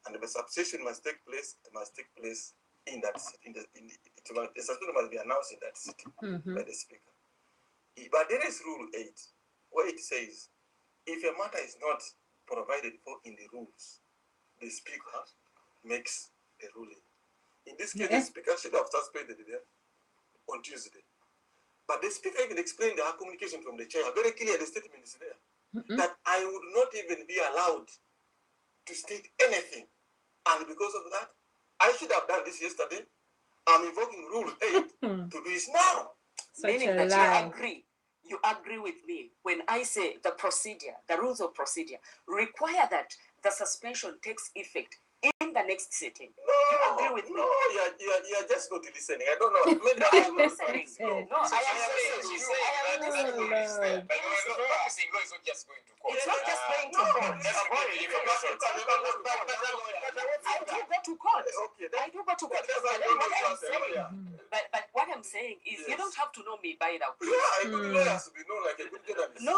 And the subsession must take place, it must take place in that city. The subsession must be announced in that city by the speaker. But there is Rule 8, where it says, if a matter is not provided for in the rules, the speaker makes a ruling. In this case, the speaker should have suspended them on Tuesday. But the speaker even explained our communication from the chair. Very clear, the statement is there. That I would not even be allowed to state anything. And because of that, I should have done this yesterday. I'm invoking Rule 8 to do this now. Meaning that you agree with me when I say the procedure, the rules of procedure require that the suspension takes effect in the next sitting. You agree with me? No, you're just not listening. I don't know. Maybe I am listening. No, No, I am She's saying that that rule is there. But practicing law is not just going to court. It's not just going to court. I do go to court. I do go to court. But what I'm saying is, you don't have to know me by now. Yeah, I good lawyers to be known like a good journalist. No,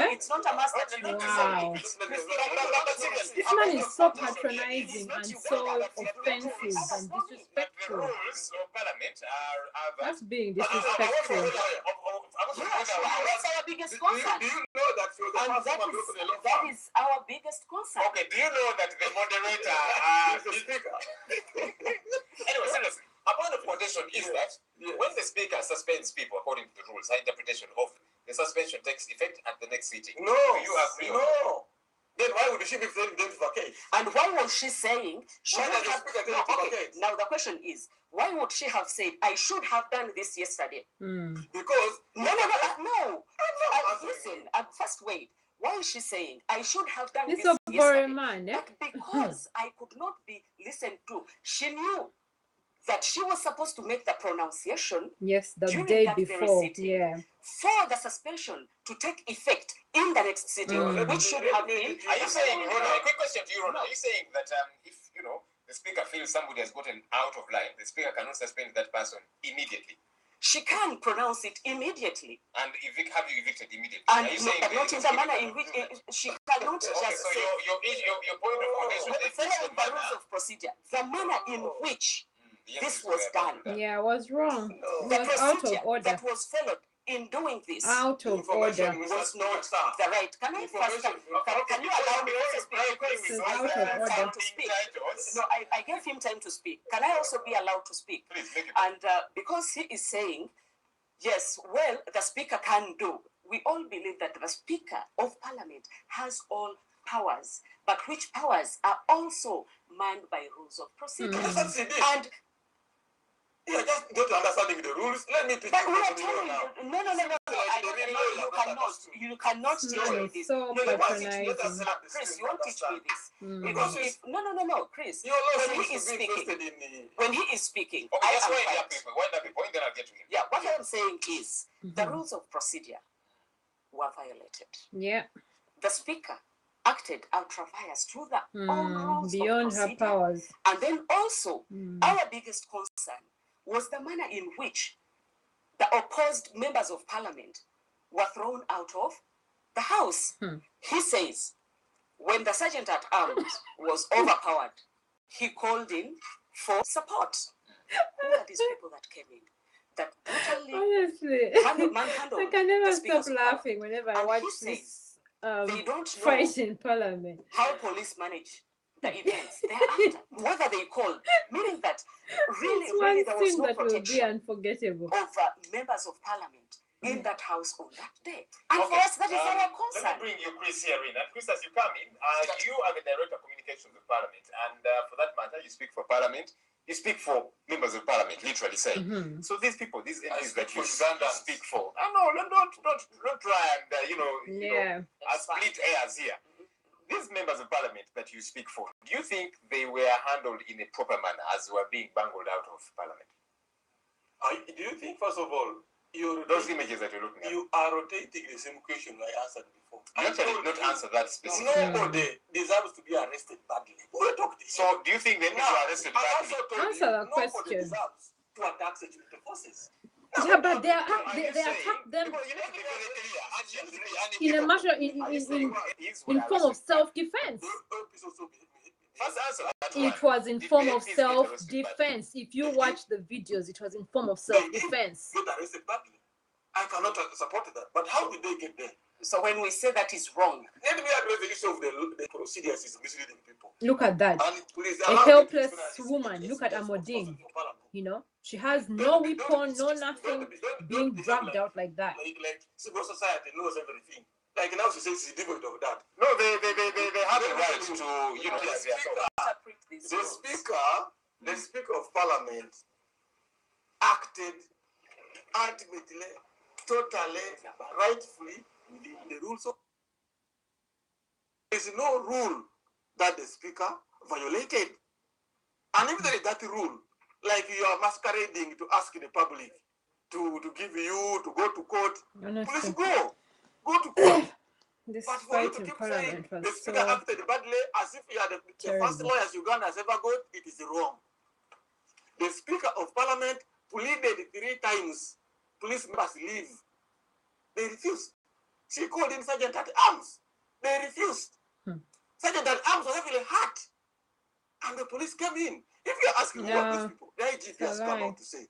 it's not a must that you need to know me. This man is so patronizing and so offensive and disrespectful. The rules of parliament are That's being disrespectful. That's our biggest concern. Do you know that you're the And that is our biggest concern. Okay, do you know that the moderator is the speaker? Anyway, seriously, a point of contention is that when the speaker suspends people according to the rules, her interpretation of the suspension takes effect at the next sitting. No. Do you agree? No. Then why would she be telling them to vacate? And why was she saying she Why would does the have speaker tell her to vacate? Now the question is, why would she have said I should have done this yesterday? Because No. Listen, first wait. Why is she saying I should have done This this is yesterday? very man, But because I could not be listened to, she knew that she was supposed to make the pronunciation Yes, the during day that very before. sitting, Yeah. for the suspension to take effect in the next sitting, which should have been. Are you saying, Rona, a quick question to you, Rona, are you saying that if, the speaker feels somebody has gotten out of line, the speaker cannot suspend that person immediately? She can pronounce it immediately. And have you evicted immediately? And are you saying not in the manner in which she cannot just so say. your point of contention is Following the rules of procedure, the manner in which this was done. Yeah, I was wrong. No. It was out of Procedure order. that was followed in doing this Out of order. was not the right. Can I first? Can you allow me to speak? It's I out gave of him order. time to speak. No, I gave him time to speak. Can I also be allowed to speak? Please, make it. And because he is saying, yes, well, the speaker can do. We all believe that the speaker of parliament has all powers, but which powers are also manned by rules of procedure. And you're just not understanding the rules. Let me teach but we are you telling now. you, no. You cannot teach me this. So No, you want to teach me patronizing. this. Chris, you won't teach me this. Because No, Chris. your law When seems he is to be speaking, interested in when he is speaking, Okay, I just am wind quiet. up people, and then I'll get to him. Yeah, what I'm saying is the rules of procedure were violated. Yeah. The speaker acted ultra vires through the own rules Beyond of her procedure. powers. And then also, our biggest concern was the manner in which the opposed members of parliament were thrown out of the house. He says, when the sergeant at arms was overpowered, he called in for support. Who are these people that came in? That brutally Honestly, manhandled I can never the stop speakers of laughing whenever I And watch he says this they don't know fight in parliament. how police manage the events thereafter, whether they called, meaning that really It's one there was thing no that will be protection unforgettable. of members of parliament in that house on that day. And for us, that is our Let concern. me bring you Chris here in. And Chris, as you come in, you are the Director of Communications of Parliament. And for that matter, you speak for Parliament. You speak for members of Parliament, literally saying. So these people, these MPs that you speak for, don't try and, split hairs here. these members of parliament that you speak for, do you think they were handled in a proper manner as were being bungled out of parliament? Do you think, first of all, those images that you're looking at, you are rotating the same question I answered before? You actually did not answer that specifically. Nobody deserves to be arrested badly. So, do you think they need to be arrested badly? Answer that Nobody question. deserves to attack security forces. Yeah, but they attack them in a matter in form of self-defense. It was in form of self-defense. If you watch the videos, it was in form of self-defense. Get arrested badly. I cannot support that. But how did they get there? So when we say that is wrong, let me address the issue of the procedures is misleading people. Look at that. Please, a helpless woman. Look at Amodine. You know, she has no weapon, no nothing, being dragged out like that. Like civil society knows everything. Like now she says she's devoid of that. No, they have the right to, you know, the Speaker of Parliament acted ultimately, totally, rightfully within the rules of. There is no rule that the Speaker violated. And if there is that rule, like you are masquerading to ask the public to give you to go to court, please go to court. This but for fight you to in keep Parliament saying was the Speaker so acted badly as if you are the first lawyers Uganda has ever got, it is wrong. The Speaker of Parliament pleaded 3 times, police must leave. They refused. She called in Sergeant at Arms. They refused. Sergeant at Arms was actually hurt. And the police came in. If you're asking who are these people, the IGP has come out to say,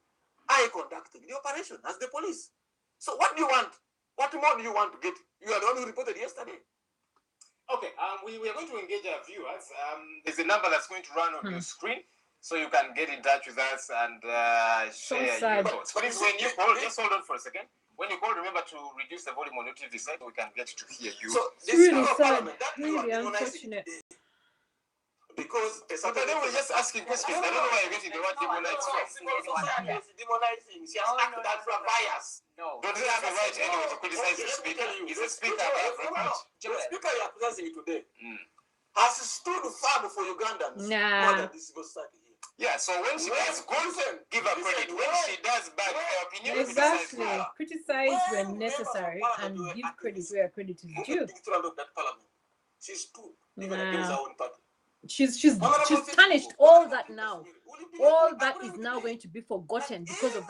I conducted the operation as the police. So what do you want? What more do you want to get? You are the one who reported yesterday. Okay, we are going to engage our viewers. There's a number that's going to run on your screen, so you can get in touch with us and share your thoughts. Please, when you call, just hold on for a second. When you call, remember to reduce the volume on your TV set so we can get to hear you. So it's really sad, really unfortunate. Because but then we're just asking questions. I don't know why you're getting the word demonized from. Demonizing. She has acted as a bias. no. Don't they have a right anyway to criticize the Speaker? Is the Speaker above reproach? The Speaker you are presenting today has stood firm for Ugandans. More than this civil society here. Yeah, so when she does good, give her credit. When she does bad, her opinion, Exactly. Criticize when necessary and give credit where credit is due. She stood even against her own party. She's tarnished all that now. All that is now going to be forgotten because of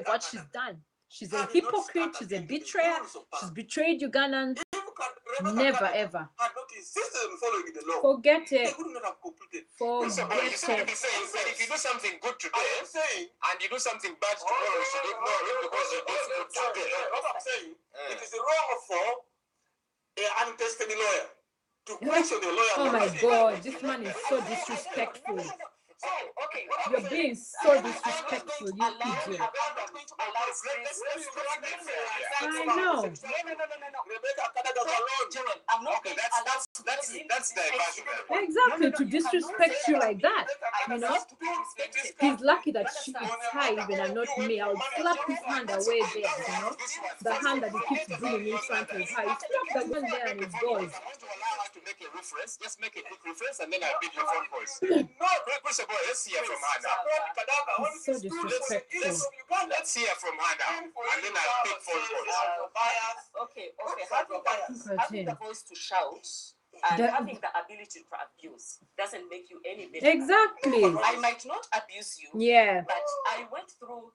what she's done. She's a hypocrite. She's a betrayer. She's betrayed Ugandans. Never ever. Forget it. Forget You seem to be saying that if you do something good today and you do something bad tomorrow, you should ignore it because you did good today. What I'm saying, it is wrong for an untested lawyer to question a lawyer. Oh my God, this man is so disrespectful. You're being so disrespectful, you idiot. I know. That's diversion. Exactly, to disrespect you like that, you know. He's lucky that it's her even and not me. I would slap his hand away there, you know. The hand that he keeps bringing in front of her. He slapped the one there and it goes. To make a reference, just make a quick reference and then I'll pick your phone calls. No, first of all, let's hear from her now. He's so disrespectful. Let's hear from her now and then I'll pick phone calls. Okay. Having the voice to shout and having the ability to abuse doesn't make you any better. Exactly. I might not abuse you. Yeah. But I went through.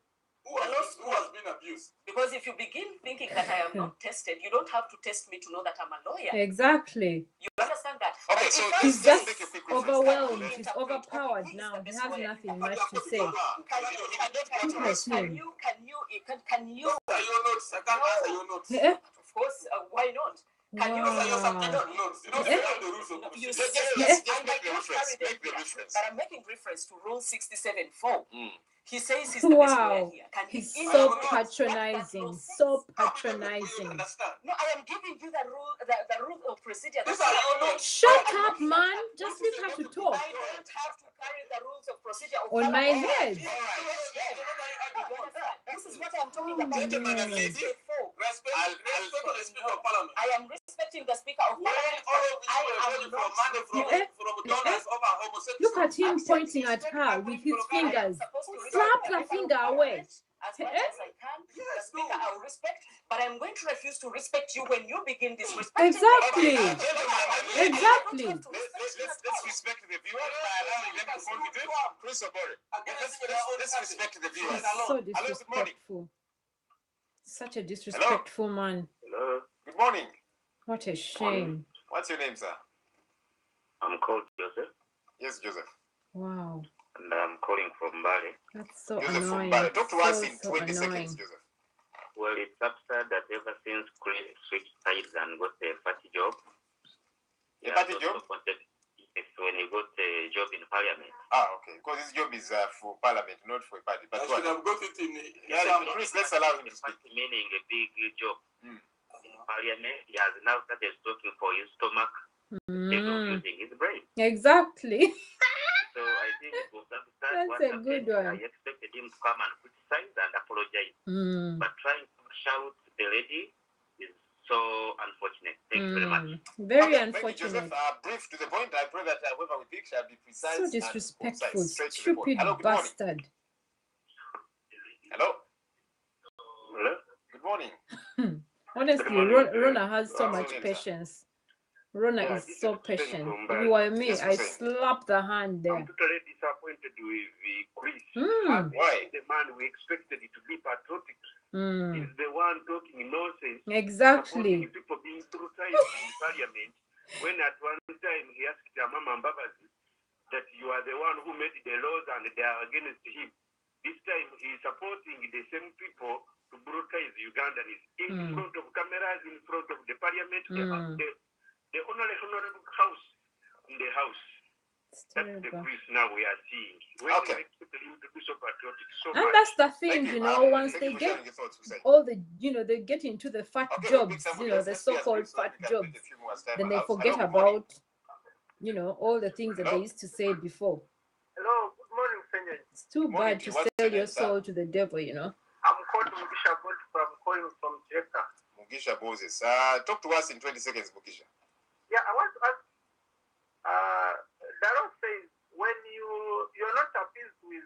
Who has been abused? Because if you begin thinking that I am not tested, you don't have to test me to know that I'm a lawyer. Exactly. You understand that? Okay, so he's just overwhelmed. He's overpowered now. He has nothing much to say. Can you? Answer your notes. I can't answer your notes. Of course, why not? Can you answer your notes? You don't have the rules of procedure. Just make the reference. But I'm making reference to Rule 67(4). He says he's wow. the best He's so patronizing. So patronizing. No, I am giving you the rule of procedure. Shut up, man. Just leave her to talk. I don't have to carry the rules of procedure on my head. This is what I'm talking about. Gentlemen and ladies, Respect the Speaker of Parliament. I am respecting the Speaker of When Parliament. all of you were begging for money from donors over homosexuals. Look at him pointing at her with his fingers. Slap the finger away. As much as I can, the Speaker I will respect, but I'm going to refuse to respect you when you begin disrespecting. Exactly. Okay, Exactly. Let's respect the viewers by allowing them to contribute. Chris Obore, let's respect the viewers. So Hello, good morning. disrespectful. Such a disrespectful man. Hello. Good morning. What a shame. What's your name, sir? I'm called Joseph. Yes, Joseph. Wow. And I'm calling from Bali. That's so Joseph annoying. from Bali. Talk to us So, in so 20 annoying. seconds, Joseph. Well, it's absurd that ever since Chris switched sides and got a party job. A party job? Yes, when he got a job in Parliament. Ah, okay. Because his job is for Parliament, not for a party. But I should have got it in Chris, let's allow him to speak. Meaning a big job in Parliament. He has now started talking for his stomach instead of using his brain. Exactly. So I think it was absurd. That's a good one. I expected him to come and criticize and apologize. But trying to shout the lady is so unfortunate. Thank you very much. Very Thank you, unfortunate. Joseph. Brief to the point. I pray that whoever we pick shall be precise. So disrespectful. And concise, straight to the point. Stupid Hello, good morning. bastard. Hello. Hello? Good morning. Honestly, Rona has so much patience. Rona is so patient. If you were me, I slap the hand there. I'm totally disappointed with Chris. Why? The man we expected to be patriotic is the one talking nonsense. Exactly. People being brutalized in Parliament when at one time he asked Mama Mbabazi that you are the one who made the laws and they are against him. This time he is supporting the same people to brutalize Ugandans in front of cameras, in front of the Parliament, the honorable house in the house. That's the Chris now we are seeing. When we expect him to be so patriotic, so And much. that's the thing, you know, once they get all the, you know, they get into the fat jobs, you know, the so-called fat jobs, then they forget about, you know, all the things that they used to say before. Hello, good morning, Senor. It's too bad to sell your soul to the devil, you know. I'm called Mugisha calling from Jeka. Mugisha Moses. Talk to us in 20 seconds, Mugisha. Yeah, I want to ask. Darrow says when you're not appeased with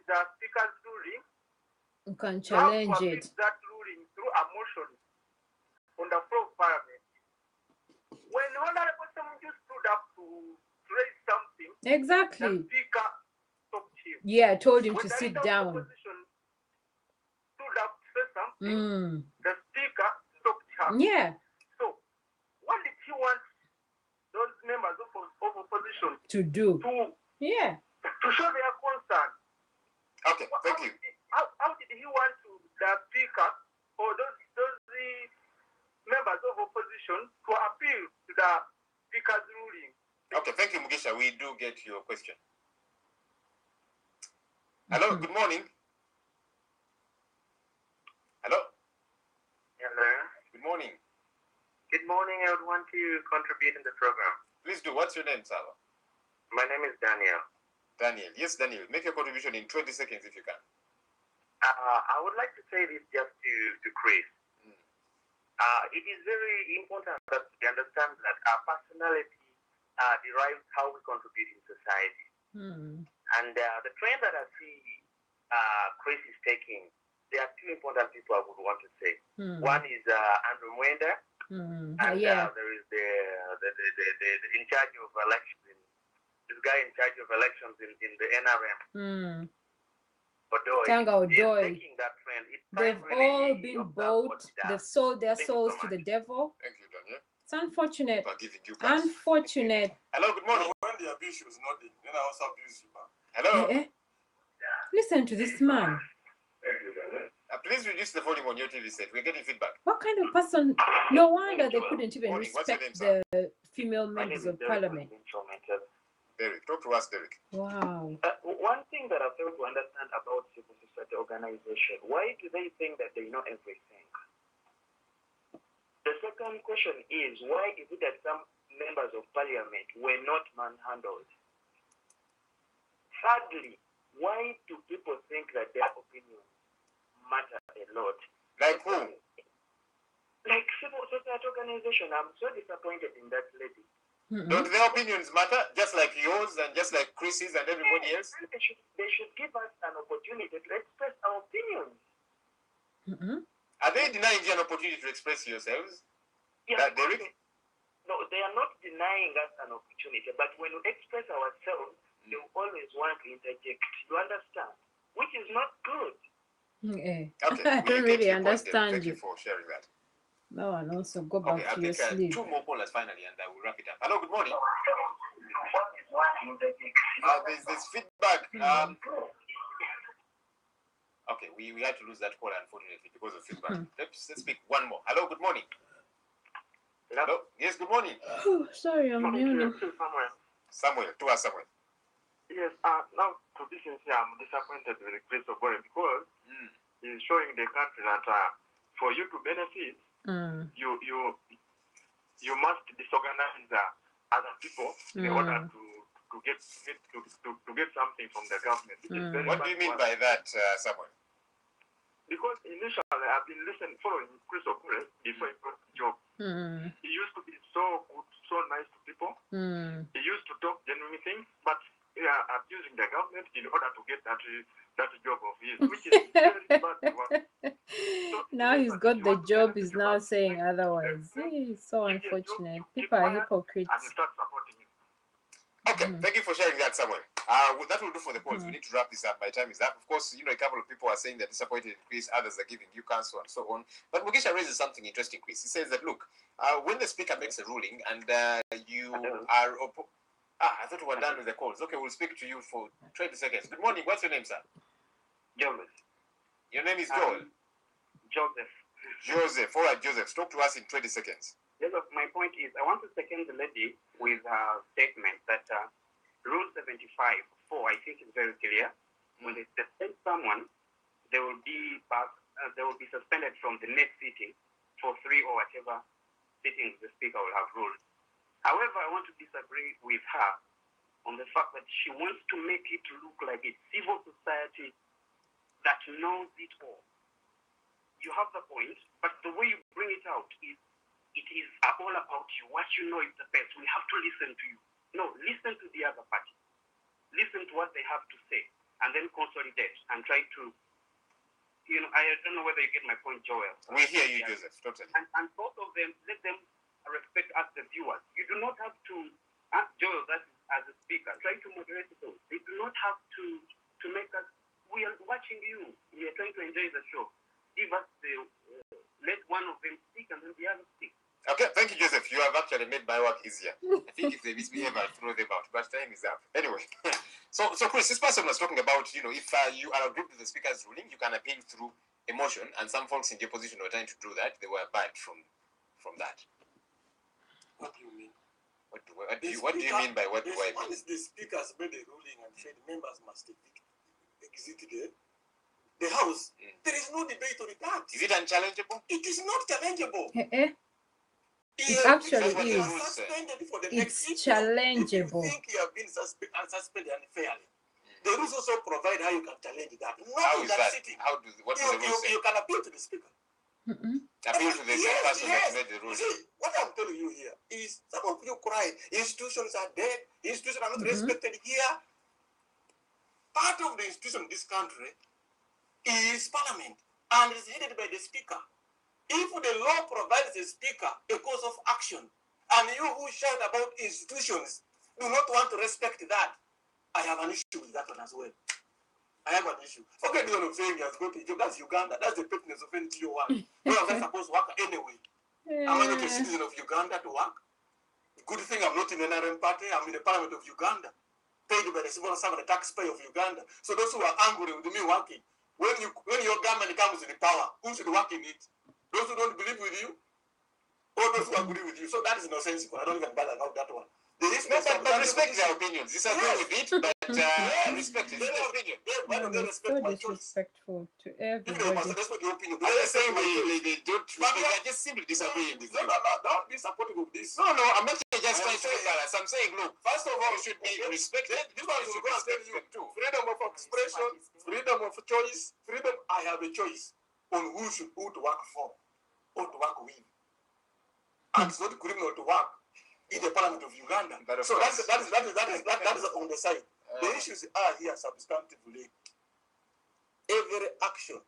the speaker's ruling, You can you have challenge to appeal it. that ruling through a motion on the floor of Parliament. When Honorable Samuel stood up to raise something, Exactly. the speaker stopped him. Yeah, I told him When to the sit leader of the down. opposition stood up to say something, the speaker stopped her. Yeah, So, what did he want those members of opposition to do. Yeah. to show their concern? Okay, thank you. How did he want the speaker or those members of opposition to appeal to the speaker's ruling? Okay, thank you, Mugisha. We do get your question. Hello, good morning. Hello. Hello. Good morning. Good morning. I would want to contribute in the program. Please do. What's your name, Sava? My name is Daniel. Daniel. Yes, Daniel. Make your contribution in 20 seconds if you can. I would like to say this just to Chris. It is very important that we understand that our personality derives how we contribute in society. And the trend that I see Chris is taking, there are two important people I would want to say. One is Andrew Mwenda, and there is the in charge of elections, this guy in charge of elections in the NRM. Tanga Odoy. That trend. They've all been bought. They've sold their souls to the devil. Thank you, Daniel. It's unfortunate. For giving you guys. Unfortunate. Hello, good morning. When the abuse was not there, then I also abuse you. Hello. Listen to this man. Please reduce the volume on your TV set. We're getting feedback. What kind of person? No wonder they couldn't even Morning. What's your respect name, the female members of parliament. Derek, talk to us, Derek. Wow. One thing that I fail to understand about civil society organization, why do they think that they know everything? The second question is, why is it that some members of parliament were not manhandled? Thirdly, why do people think that their opinions matter a lot? Like who? like civil society organization, I'm so disappointed in that lady. Don't their opinions matter, just like yours and just like Chris's and everybody else? They should give us an opportunity to express our opinions. Are they denying you an opportunity to express yourselves? Yeah, no, they are not denying us an opportunity, but when we express ourselves, they always want to interject. You understand? Which is not good. Okay. Okay, I don't really understand Thank you. you for sharing that. No, and also go back Okay, I'll to your take sleep. 2 more callers finally, and I will wrap it up. Hello, good morning. There's feedback. Okay, we had to lose that caller, unfortunately, because of feedback. Let's speak one more. Hello, good morning. Hello? Yes, good morning. Oh, sorry, I'm yawning. Samuel, to us, Samuel. Yes, now to be sincere, I'm disappointed with Chris Obore because he's showing the country that for you to benefit, you must disorganize other people in order to get something from the government. What do you mean by that, Samuel? Because initially I've been following Chris Obore before he got the job. He used to be so good, so nice to people. He used to talk genuine things, but abusing the government in order to get that job of his, which is very bad work. So now he's got the job, he's now saying otherwise. It's so unfortunate. People are hypocrites. And you start supporting him. Okay, thank you for sharing that, Samuel. That will do for the polls. We need to wrap this up. My time is up. Of course, a couple of people are saying they're disappointed in Chris, others are giving you counsel and so on. But Mugisha raises something interesting, Chris. He says that, look, when the speaker makes a ruling and you are... I thought we were done with the calls. Okay, we'll speak to you for 20 seconds. Good morning. What's your name, sir? Joseph. Your name is Joel? Joseph. Joseph. All right, Joseph. Talk to us in 20 seconds. Joseph, my point is, I want to second the lady with a statement that Rule 75.4, I think, is very clear. When they suspend someone, they will be suspended from the next sitting for 3 or whatever sittings the speaker will have ruled. However, I want to disagree with her on the fact that she wants to make it look like it's civil society that knows it all. You have the point, but the way you bring it out is it is all about you. What you know is the best. We have to listen to you. No, listen to the other party. Listen to what they have to say, and then consolidate and try to, I don't know whether you get my point, Joel. We hear you, Joseph, totally. And both of them, let them respect us, the viewers. You do not have to, Joel, that is as a speaker, try to moderate it all. They do not have to make us, we are watching you. We are trying to enjoy the show. Give us let one of them speak and then the other speak. Okay, thank you, Joseph. You have actually made my work easier. I think if they misbehave, I'll throw them out. But time is up. Anyway, so Chris, this person was talking about, if you are agreed to the speaker's ruling, you can appeal through a motion, and some folks in the opposition were trying to do that. They were barred from that. What do you mean? What do you mean by what do I mean? Once the speaker has made a ruling and said members must exit the house, there is no debate on that. Is it unchallengeable? It is not challengeable. It actually is. Suspended for the It's next challengeable. If you think you have been suspended unfairly, the rules also provide how you can challenge that. How is that? Sitting. What do the rules say? You can appeal to the speaker. Appeal to the same person that made the ruling. See, what I'm telling you here is some of you cry, institutions are dead, institutions are not respected here. Part of the institution in this country is parliament and is headed by the speaker. If the law provides a speaker a course of action, and you who shout about institutions do not want to respect that, I have an issue with that one as well. I have an issue. Forget the one of saying he has gone to Egypt. That's Uganda. That's the pettiness of NGO1. Where was I supposed to work anyway? Am I not a citizen of Uganda to work? Good thing I'm not in the NRM party. I'm in the parliament of Uganda, paid by the civil servant, the taxpayer of Uganda. So those who are angry with me working, when your government comes in power, who should work in it? Those who don't believe with you, or those who agree with you. So that is nonsensical. I don't even bother about that one. But respect their opinions. Disagree with it, but respect their opinion. Why don't they respect my choice? Disrespectful to everybody. You must respect your opinion. I'm not saying they don't. They just simply disagree with you. No, don't be supportive of this. No, I'm not just trying to be balanced. I'm saying, look, first of all, you should be respected. This one is going to tell you too. Freedom of expression, freedom of choice, freedom. I have a choice on who to work for or to work with. and it's not criminal to work in the Parliament of Uganda. So that is on the side. The issues are here substantively. Every action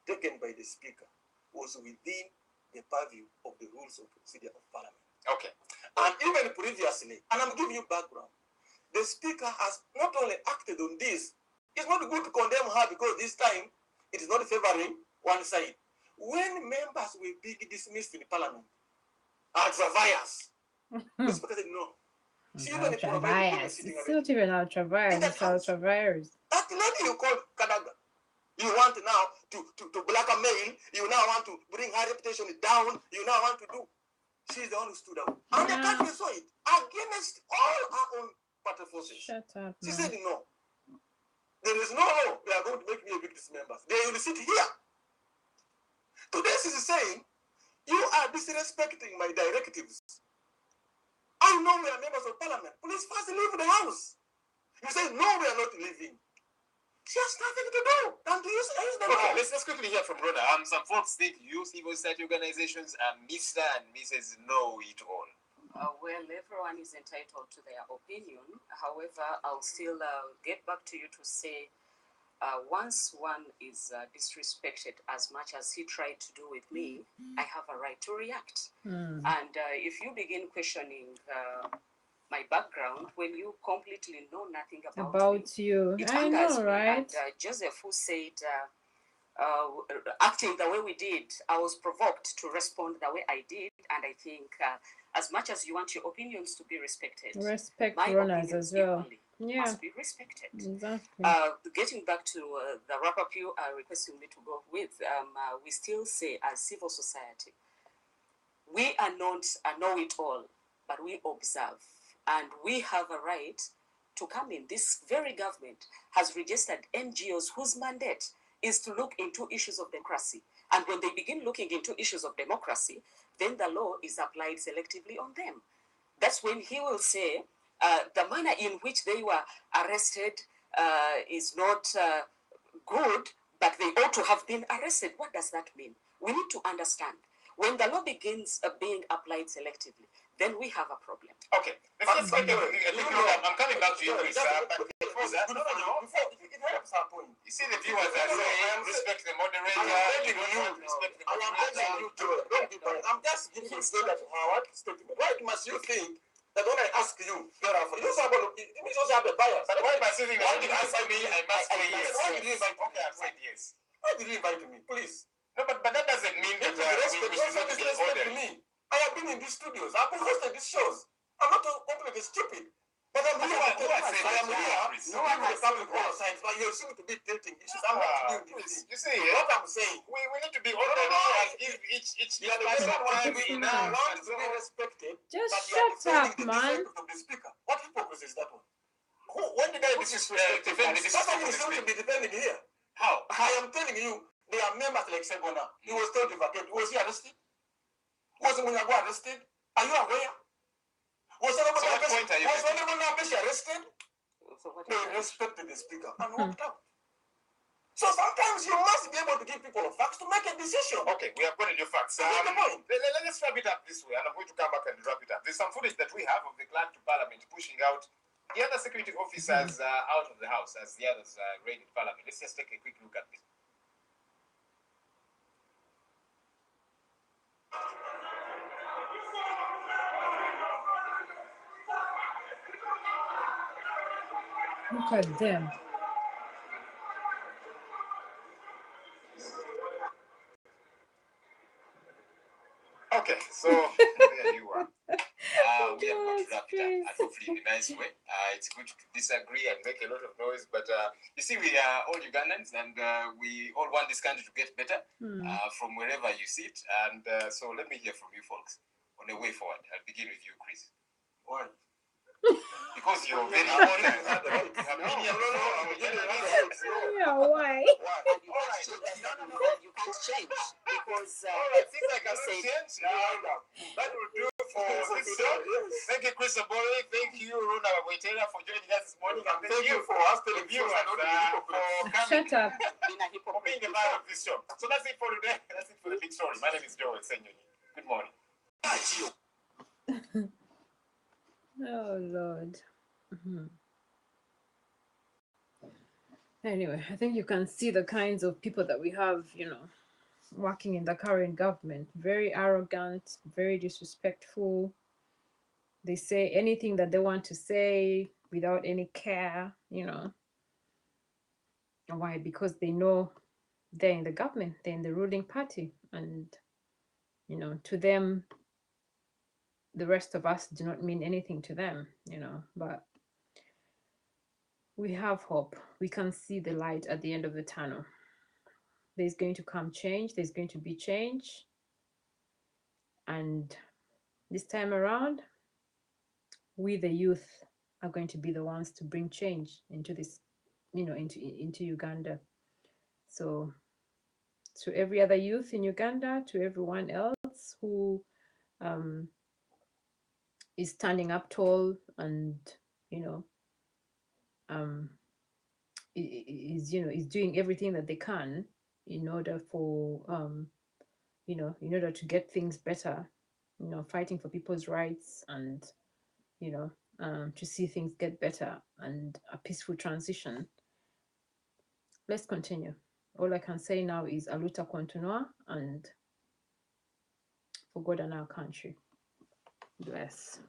taken by the Speaker was within the purview of the rules of procedure of Parliament. Okay. And even previously, and I'm giving you background, the Speaker has not only acted on this, it's not good to condemn her because this time it is not favoring one side. When members were being dismissed in Parliament, ultra-vires, the Speaker said no. Ultra-vires. It's not even ultra-vires, it's ultra-vires. That lady you call Kadaga, you want now to blackmail, you now want to bring her reputation down, you now want to do. She's the one who stood up. And the country saw it against all her own party forces. Shut up, She man. said no. There is no law. They are going to make me evict these members. They will sit here. Today she is saying, you are disrespecting my directives. I know we are members of Parliament. Please first leave the house. You say, no, we are not leaving. She has nothing to do than to use the law. Okay, let's quickly hear from Rhoda. Some folks think you civil society organizations are Mr. and Mrs. Know It All. Well, everyone is entitled to their opinion. However, I'll still get back to you to say once one is disrespected as much as he tried to do with me, I have a right to react. And if you begin questioning my background when you completely know nothing about me, you. I know, me. right? And Joseph, who said, acting the way we did, I was provoked to respond the way I did, and I think as much as you want your opinions to be respected, Respect my runners opinions as well. equally must be respected. Exactly. Getting back to the wrap-up you are requesting me to go with, we still say as civil society, we are not a know-it-all, but we observe, and we have a right to come in. This very government has registered NGOs whose mandate is to look into issues of democracy. And when they begin looking into issues of democracy, then the law is applied selectively on them. That's when he will say the manner in which they were arrested is not good, but they ought to have been arrested. What does that mean? We need to understand. When the law begins being applied selectively, then we have a problem. Okay, let's take I'm coming back to you, Chris. But before that, it helps our point. You see the viewers are saying, respect the moderator. I'm just giving you that what statement. Why must you think that when I ask you, you also have a bias. But why must you think that when you answer me, I must say yes? Why did you invite me? Okay, I've said yes. Why did you invite me? Please. No, but that doesn't mean that we should not be ordered. Me. I have been in these studios. I've been hosted these shows. I'm not completely stupid. But I'm here. I am here. No one has public all sides. But you seem to be tilting issues. I'm not doing this. You see, what I'm saying. We need to be ordered and give each person time enough. Want to be respected. Just shut up, man. The speaker. What hypocrisy is that one? When did I defend the That's why you seem to be defending here. How? I am telling you, there are members like Segona. He was told to vacate. Was he arrested? Was Munyago arrested? Are you aware? Was anyone arrested? They respected the speaker and walked out. So sometimes you must be able to give people facts to make a decision. Okay, we have got a new facts. Let's wrap it up this way, and I'm going to come back and wrap it up. There's some footage that we have of the clerk to Parliament pushing out the other security officers out of the house as the others raided Parliament. Let's just take a quick look at this. Look at them. Okay, so there you are. We are going to wrap it up, and hopefully in a nice way. It's good to disagree and make a lot of noise, but you see, we are all Ugandans, and we all want this country to get better from wherever you sit. And so let me hear from you folks on the way forward. I'll begin with you, Chris. Why? Because you're very important. Yeah, why? You can't change because things I cannot change. That will do for this show. Thank you, Chris Obori. Thank you, Runa Waitera, for joining us this morning. And thank you for us, the viewers, for coming. Shut up. For being a part of this show. So that's it for today. That's it for the big story. My name is Joel Senyoni. Good morning. Oh Lord. Mhm. Anyway, I think you can see the kinds of people that we have, working in the current government. Very arrogant, very disrespectful. They say anything that they want to say without any care, Why? Because they know they're in the government, they're in the ruling party, and to them, the rest of us do not mean anything to them, But we have hope. We can see the light at the end of the tunnel. There's going to come change, there's going to be change. And this time around, we, the youth, are going to be the ones to bring change into this, into Uganda. So, to every other youth in Uganda, to everyone else who is standing up tall and, um, is doing everything that they can in order for, in order to get things better, fighting for people's rights and, to see things get better and a peaceful transition. Let's continue. All I can say now is Aluta Kontinua and for God and our country. Bless.